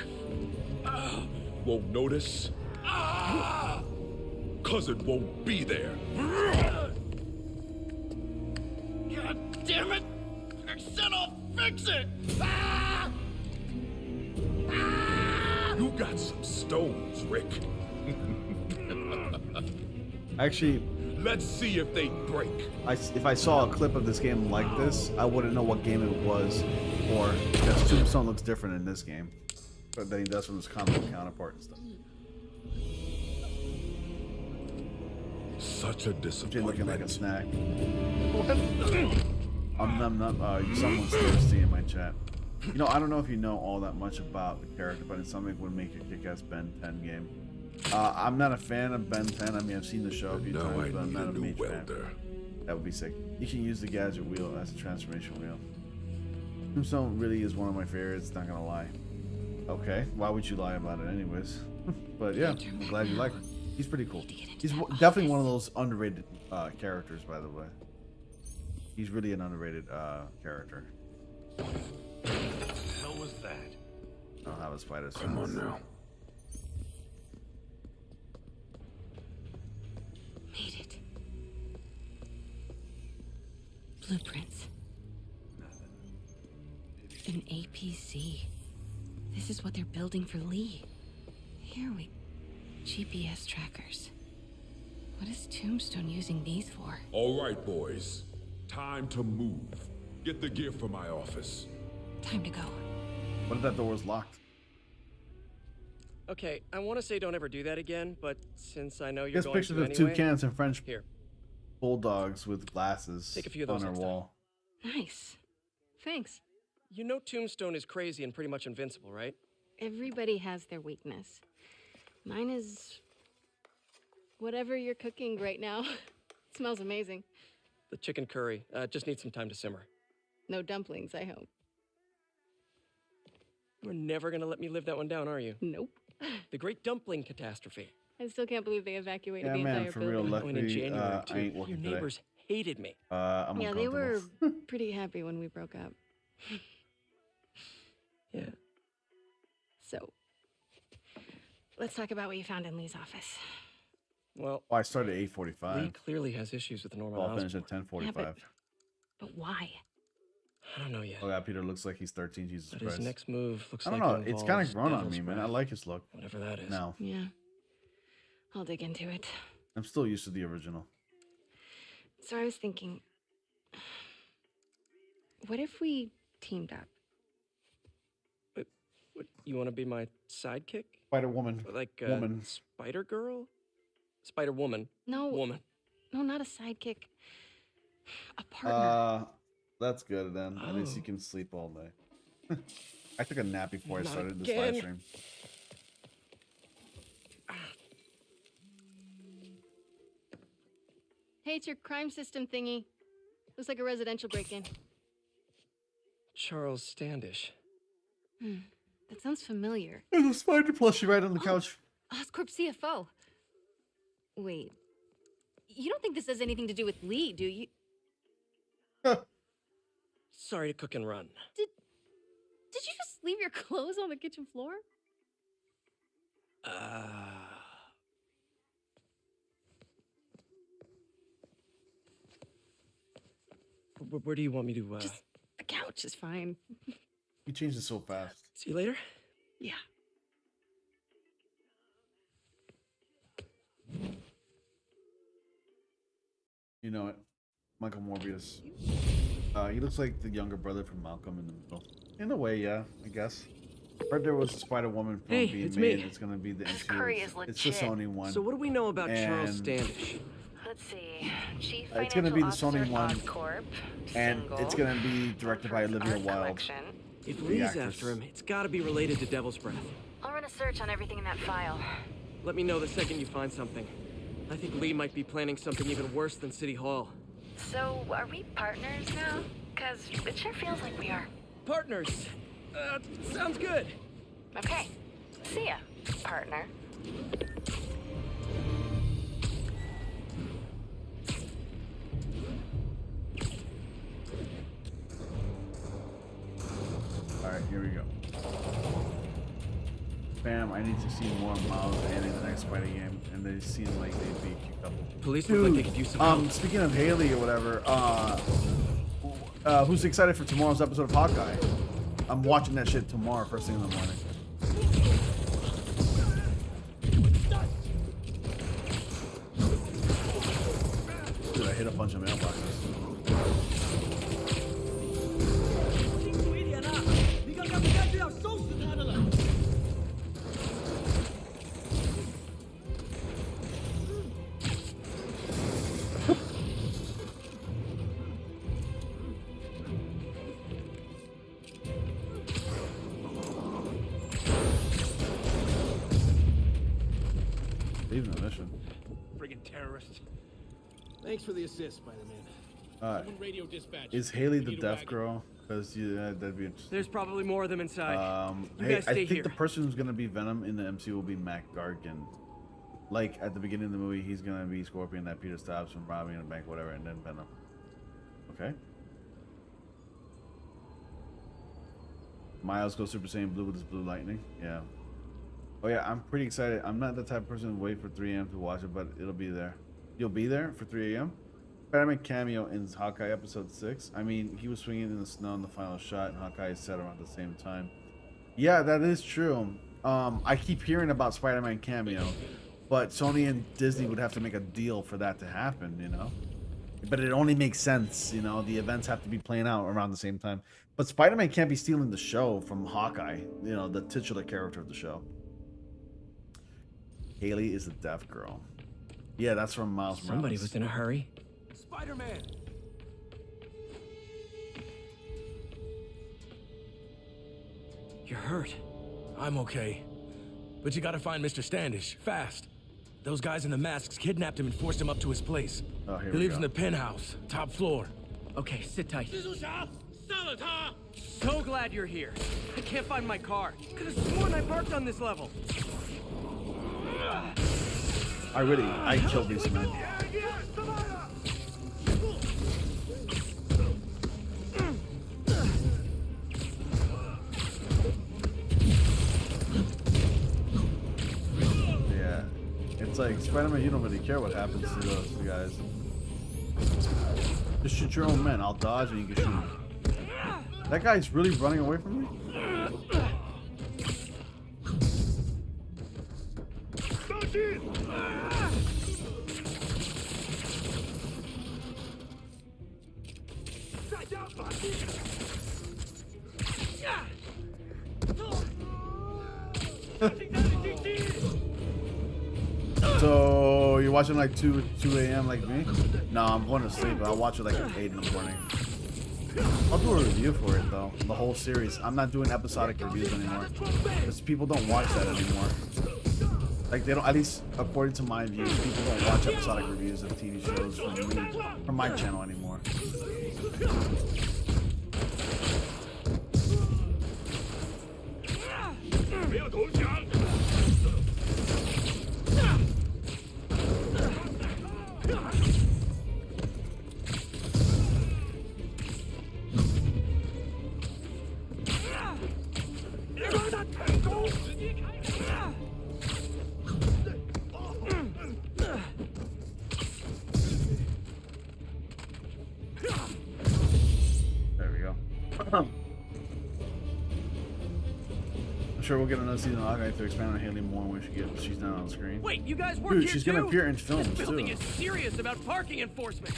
Won't notice. Cousin won't be there. God damn it! I said I'll fix it! You got some stones, Rick. Actually, let's see if they break. If I saw a clip of this game like this, I wouldn't know what game it was for, because Tombstone looks different in this game, but then he does from his comic counterpart and stuff. Such a disappointment. Looking like a snack. Someone's thirsty in my chat. You know, I don't know if you know all that much about the character, but it's something that would make a kick-ass Ben 10 game. I'm not a fan of Ben 10. I mean, I've seen the show a few times, but I'm not a major fan. That would be sick. You can use the gadget wheel as a transformation wheel. Tombstone really is one of my favorites, not gonna lie. Okay, why would you lie about it anyways? But yeah, I'm glad you like him. He's pretty cool. He's definitely one of those underrated characters, by the way. He's really an underrated character. What the hell was that? I'll have a spider. Come on now. Made it. Blueprints. An APC. This is what they're building for Lee. Here we... GPS trackers. What is Tombstone using these for? All right, boys. Time to move. Get the gear from my office. Time to go. What if that door was locked? Okay, I want to say don't ever do that again, but since I know you're There's going pictures to of anyway, two cans and French here. bulldogs with glasses Take a few of those on our next time. wall. Nice. Thanks. You know Tombstone is crazy and pretty much invincible, right? Everybody has their weakness. Mine is... whatever you're cooking right now. It smells amazing. The chicken curry just needs some time to simmer. No dumplings, I hope. You're never gonna let me live that one down, are you? Nope. The Great Dumpling Catastrophe. I still can't believe they evacuated Yeah, the man, entire for building. real, I went in luckily, January too. I ain't working Your neighbors hated me. I'm Yeah, they were uncomfortable. pretty happy when we broke up. Yeah. So, let's talk about what you found in Lee's office. Well, I started at 8:45. Lee clearly has issues with Norman I'll finish at Osborn. 10:45. Yeah, but why? I don't know yet. Oh yeah, Peter looks like he's 13. Jesus But Christ. his next move looks I like don't know. it It's kind of involves grown on devil's me, man. I breath. like his look. Whatever that is. Now Yeah. I'll dig into it. I'm still used to the original. So I was thinking, what if we teamed up? What, you want to be my sidekick? Spider Woman. Like Woman. Spider Girl? Spider Woman. No. Woman. No, not a sidekick. A partner. That's good then. At least you Oh. can sleep all day. I took a nap before I Not started this again. live stream. Hey, it's your crime system thingy. Looks like a residential break-in. Charles Standish. That sounds familiar. There's a spider plushie right on the couch. Oscorp CFO. Wait. You don't think this has anything to do with Lee, do you? Sorry to cook and run. Did you just leave your clothes on the kitchen floor? Where do you want me to, Just the couch is fine. He changed it so fast. See you later? Yeah. You know it. Michael Morbius. He looks like the younger brother from Malcolm in the Middle. In a way, yeah, I guess. Heard there was a Spider-Woman film being it's made. me. It's gonna be the This MCU. curry is It's the Sony one. So what do we know about Charles And Standish? Let's see. Chief It's gonna be the Financial Sony Officer one, at Oscorp, and single, it's gonna be directed by Olivia art Wilde. collection. If the Lee's actress. after him, it's gotta be related to Devil's Breath. I'll run a search on everything in that file. Let me know the second you find something. I think Lee might be planning something even worse than City Hall. So, are we partners now? Because it sure feels like we are. Partners. Sounds good. Okay. See ya, partner. Alright, here we go. Bam, I need to see more Miles and in the next Spider game, and they seem like they'd be a cute couple. Police look like they could use some help. Speaking of Haley or whatever, who's excited for tomorrow's episode of Hawkeye? I'm watching that shit tomorrow, first thing in the morning. Dude, I hit a bunch of mailboxes. Leaving the mission. Friggin' terrorists. Thanks for the assist, Spider-Man. Someone radio dispatch. Is Haley We the need a deaf wagon. girl? Because that'd be interesting. There's probably more of them inside. You Hey, guys I stay think here. the person who's gonna be Venom in the MCU will be Mac Gargan. Like at the beginning of the movie, he's gonna be Scorpion that Peter stops from robbing a bank, whatever, and then Venom. Okay. Miles goes Super Saiyan Blue with his blue lightning. Yeah. Oh yeah, I'm pretty excited. I'm not the type of person to wait for 3 a.m. to watch it, but it'll be there. You'll be there for 3 a.m. Spider-Man cameo in Hawkeye episode 6. I mean, he was swinging in the snow in the final shot, and Hawkeye is set around the same time. Yeah, that is true. I keep hearing about Spider-Man cameo, but Sony and Disney would have to make a deal for that to happen, you know? But it only makes sense, you know? The events have to be playing out around the same time. But Spider-Man can't be stealing the show from Hawkeye, you know, the titular character of the show. Haley is a deaf girl. Yeah, that's from Miles Morales. Somebody was in a hurry. Spider-Man! You're hurt. I'm okay. But you gotta find Mr. Standish, fast. Those guys in the masks kidnapped him and forced him up to his place. Oh, here He we lives go. in the penthouse, top floor. Okay, sit tight. So glad you're here. I can't find my car. Could have sworn I parked on this level. I killed these men. Yeah, it's like Spider-Man. You don't really care what happens to those guys. Just shoot your own men. I'll dodge and you can shoot me. That guy's really running away from me. So you're watching like 2 a.m. like me? No, I'm going to sleep. I'll watch it like at 8 in the morning. I'll do a review for it though, the whole series. I'm not doing episodic reviews anymore because people don't watch that anymore. Like they don't, at least according to my views, people don't watch episodic reviews of TV shows from my channel anymore. I'm sure we'll get another season of Hawkeye to expand on Haley more when she's not on screen. Wait, you guys work Dude, here she's too? gonna appear in films This building too. is serious about parking enforcement.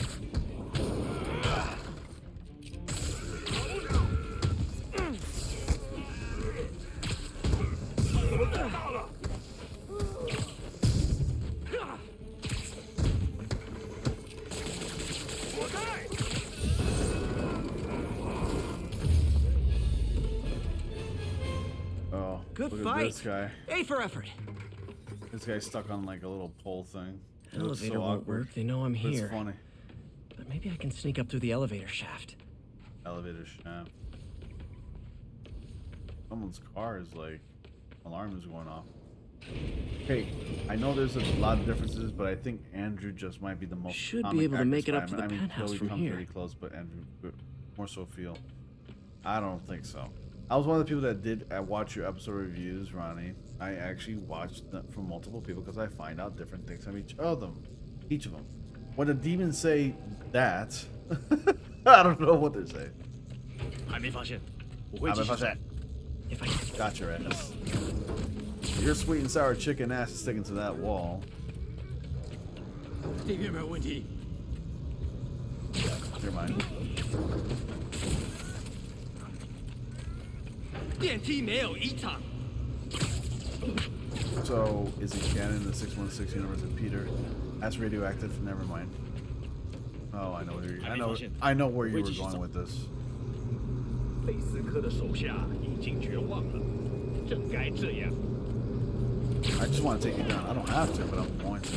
Oh, Good look fight. at this guy. A for effort. This guy's stuck on like a little pole thing. It looks Elevator so won't awkward. work. They know I'm But here. It's funny. But maybe I can sneak up through the elevator shaft. Elevator shaft. Someone's car is like, alarm is going off. Hey, I know there's a lot of differences, but I think Andrew just might be the most. Should be comic able to actor make it up to Spider-Man. the I mean, penthouse Chloe from comes here. really close, but Andrew more so feel. I don't think so. I was one of the people that did watch your episode reviews, Ronnie. I actually watched them from multiple people because I find out different things from each of them. When the demons say that, I don't know what they're saying. 还没发现，我 I 会继续 that. Got your ass. Your sweet and sour chicken ass is sticking to that wall. 这边没有问题。 Never mind. 电梯没有异常。 So, is it canon in the 616 universe that Peter as radioactive? Never mind. Oh, I know where I know where you were going with this. 贝斯科的手下已经绝望了，正该这样。 I just want to take you down. I don't have to, but I'm going to.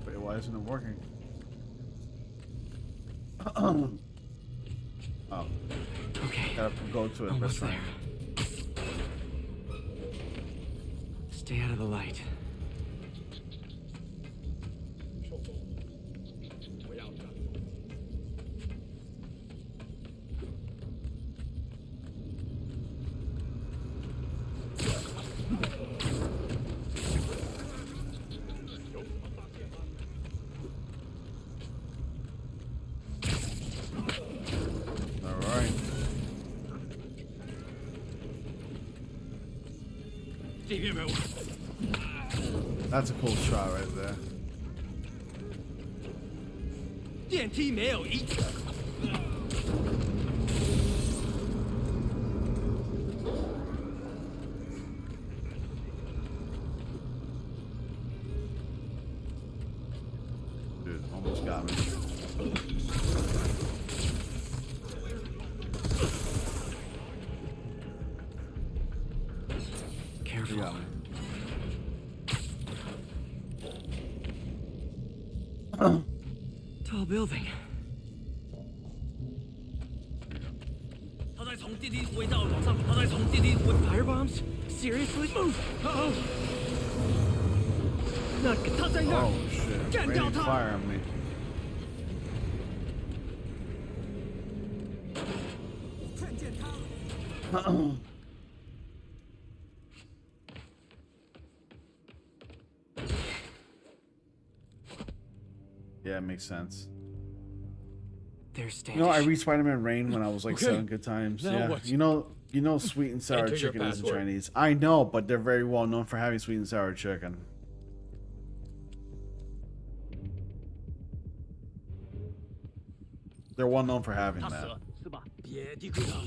Wait, why isn't it working? Oh. Okay. Gotta go to it. Almost Press there. Stay out of the light. Alright. That's a cool shot right there. 电梯没有异常。 Dude, almost got me. Careful. You got me. Tall building. 他在从电梯轨道往上，他在从电梯轨。 Fire bombs? Seriously? Move! Oh. 那个他在那儿 Oh shit. 干掉 Raining 他！ fire on me. Yeah, it makes sense. There's Standish. You know, I read Spider-Man Rain when I was like Okay. 7 good times. Now Yeah, what? you know, sweet and sour Enter your chicken is in password. Chinese. I know, but they're very well known for having sweet and sour chicken. They're well known for having 他死 that. 了是吧？别低估他，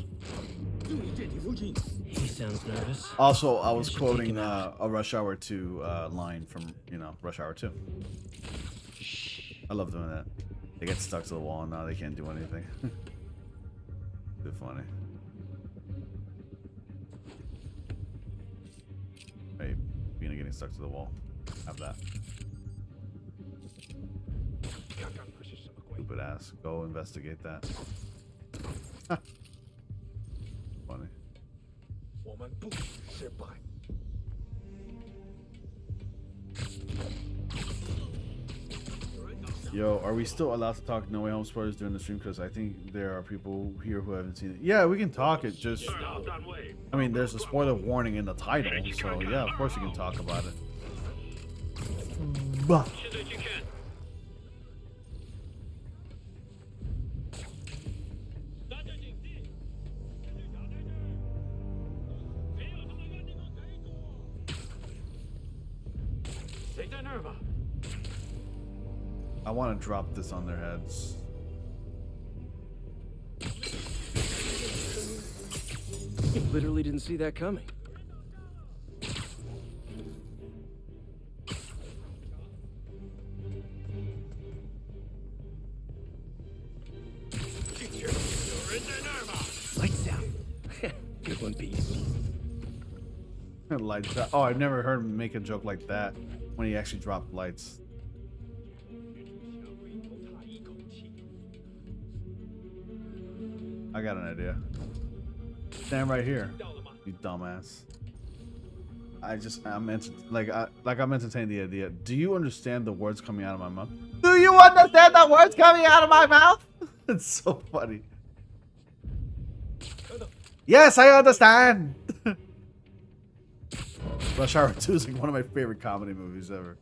注意电梯附近。 He sounds nervous. Also, I was quoting a Rush Hour 2 line from, Rush Hour 2. I love doing that. They get stuck to the wall and now they can't do anything. Too funny. Hey, Bina getting stuck to the wall. Have that. Stupid ass. Go investigate that. Funny. 我们不许失败。 Yo, Yo, are we still allowed to talk No Way Home spoilers during the stream? Because I think there are people here who haven't seen it. Yeah, we can talk it. Just, I mean, there's a spoiler warning in the title, so yeah, of course we can talk about it. Bah. I want to drop this on their heads. Literally didn't see that coming. Lights out. Good one, Pete. Lights out. Oh, I've never heard him make a joke like that when he actually dropped lights. I got an idea. Stand right here, you dumbass. I'm entertaining the idea. Do you understand the words coming out of my mouth? Do you understand the words coming out of my mouth? It's so funny. Yes, I understand. Rush Hour 2 is like one of my favorite comedy movies ever.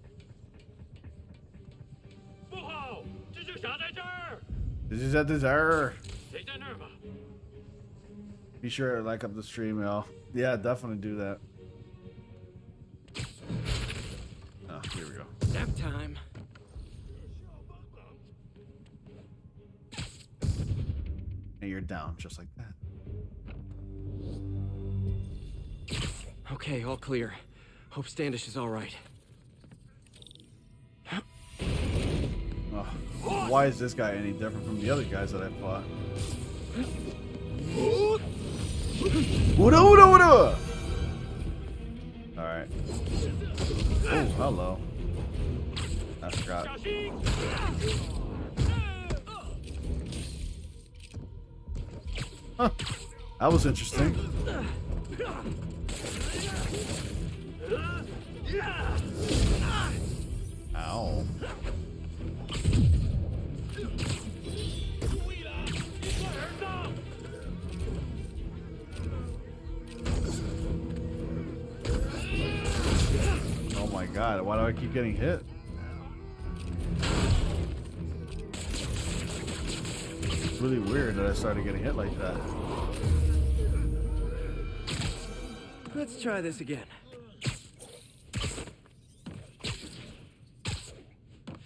This is a dessert. Be sure to like up the stream, y'all. Yeah, definitely do that. Oh, here we go. Nap time. And you're down, just like that. Okay, all clear. Hope Standish is all right. Oh, why is this guy any different from the other guys that I fought? Alright. Oh, hello. I forgot. Huh. That was interesting. Ow. Oh my god, why do I keep getting hit? It's really weird that I started getting hit like that. Let's try this again.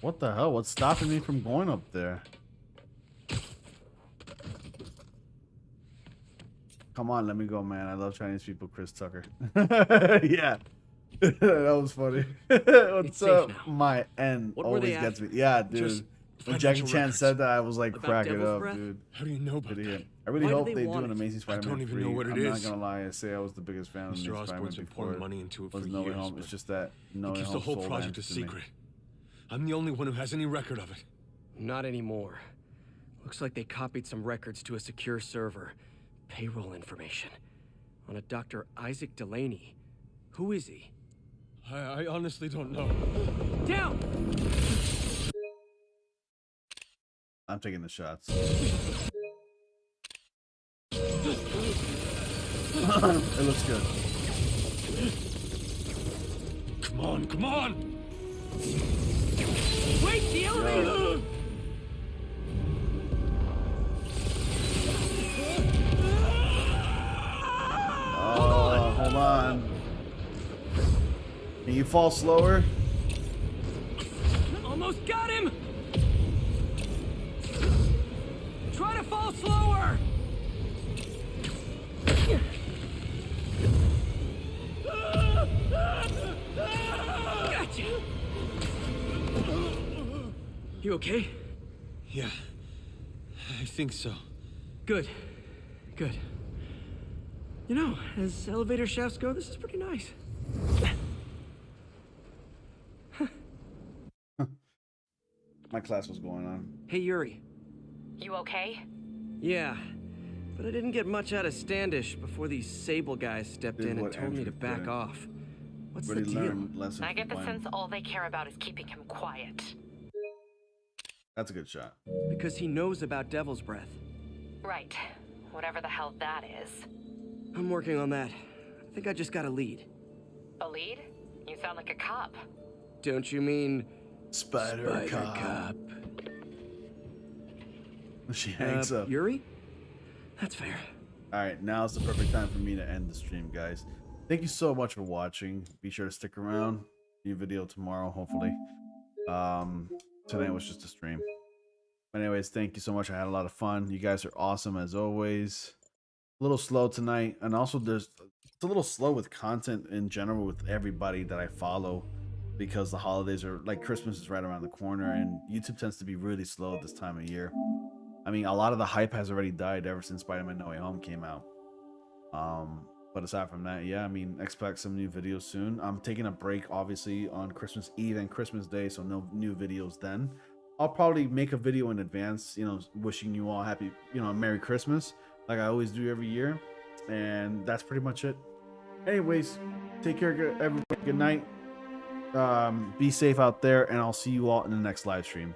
What the hell? What's stopping me from going up there? Come on, let me go, man. I love Chinese people, Chris Tucker. Yeah. That was funny. What's up? My end always gets me. Yeah, dude. When Jackie Chan said that, I was like cracking up, dude. How do you know about that? I really hope they do an Amazing Spider-Man 3. I don't even know what it I'm is. not gonna lie, I say I was the biggest fan of Amazing Spider-Man before. Money into it was for No Way years, Home. It's just that No Way keeps Home the whole sold project a to me. secret. I'm the only one who has any record of it. Not anymore. Looks like they copied some records to a secure server. Payroll information. On a Dr. Isaac Delaney. Who is he? I honestly don't know. Down! I'm taking the shots. It looks good. Come on, come on! Wait, the elevator! Oh, hold on. Can you fall slower? Almost got him! Try to fall slower! Gotcha! You okay? Yeah, I think so. Good. Good. You know, as elevator shafts go, this is pretty nice. My class was going on. Hey, Yuri. You okay? Yeah, but I didn't get much out of Standish before these Sable guys stepped in and told me to back off. What's the deal? I get the sense all they care about is keeping him quiet. That's a good shot. Because he knows about Devil's Breath. Right. Whatever the hell that is. I'm working on that. I think I just got a lead. A lead? You sound like a cop. Don't you mean... Spider Cop. She hangs up. Yuri? That's fair. Alright, now's the perfect time for me to end the stream, guys. Thank you so much for watching. Be sure to stick around. New video tomorrow, hopefully. Tonight was just a stream. But anyways, thank you so much. I had a lot of fun. You guys are awesome as always. A little slow tonight, and also it's a little slow with content in general with everybody that I follow, because the holidays are like Christmas is right around the corner, and YouTube tends to be really slow this time of year. I mean, a lot of the hype has already died ever since Spider-Man No Way Home came out. But aside from that, yeah, I mean, expect some new videos soon. I'm taking a break, obviously, on Christmas Eve and Christmas Day, so no new videos then. I'll probably make a video in advance, you know, wishing you all happy, you know, Merry Christmas, like I always do every year. And that's pretty much it. Anyways, take care, everybody. Good night. Be safe out there, and I'll see you all in the next live stream.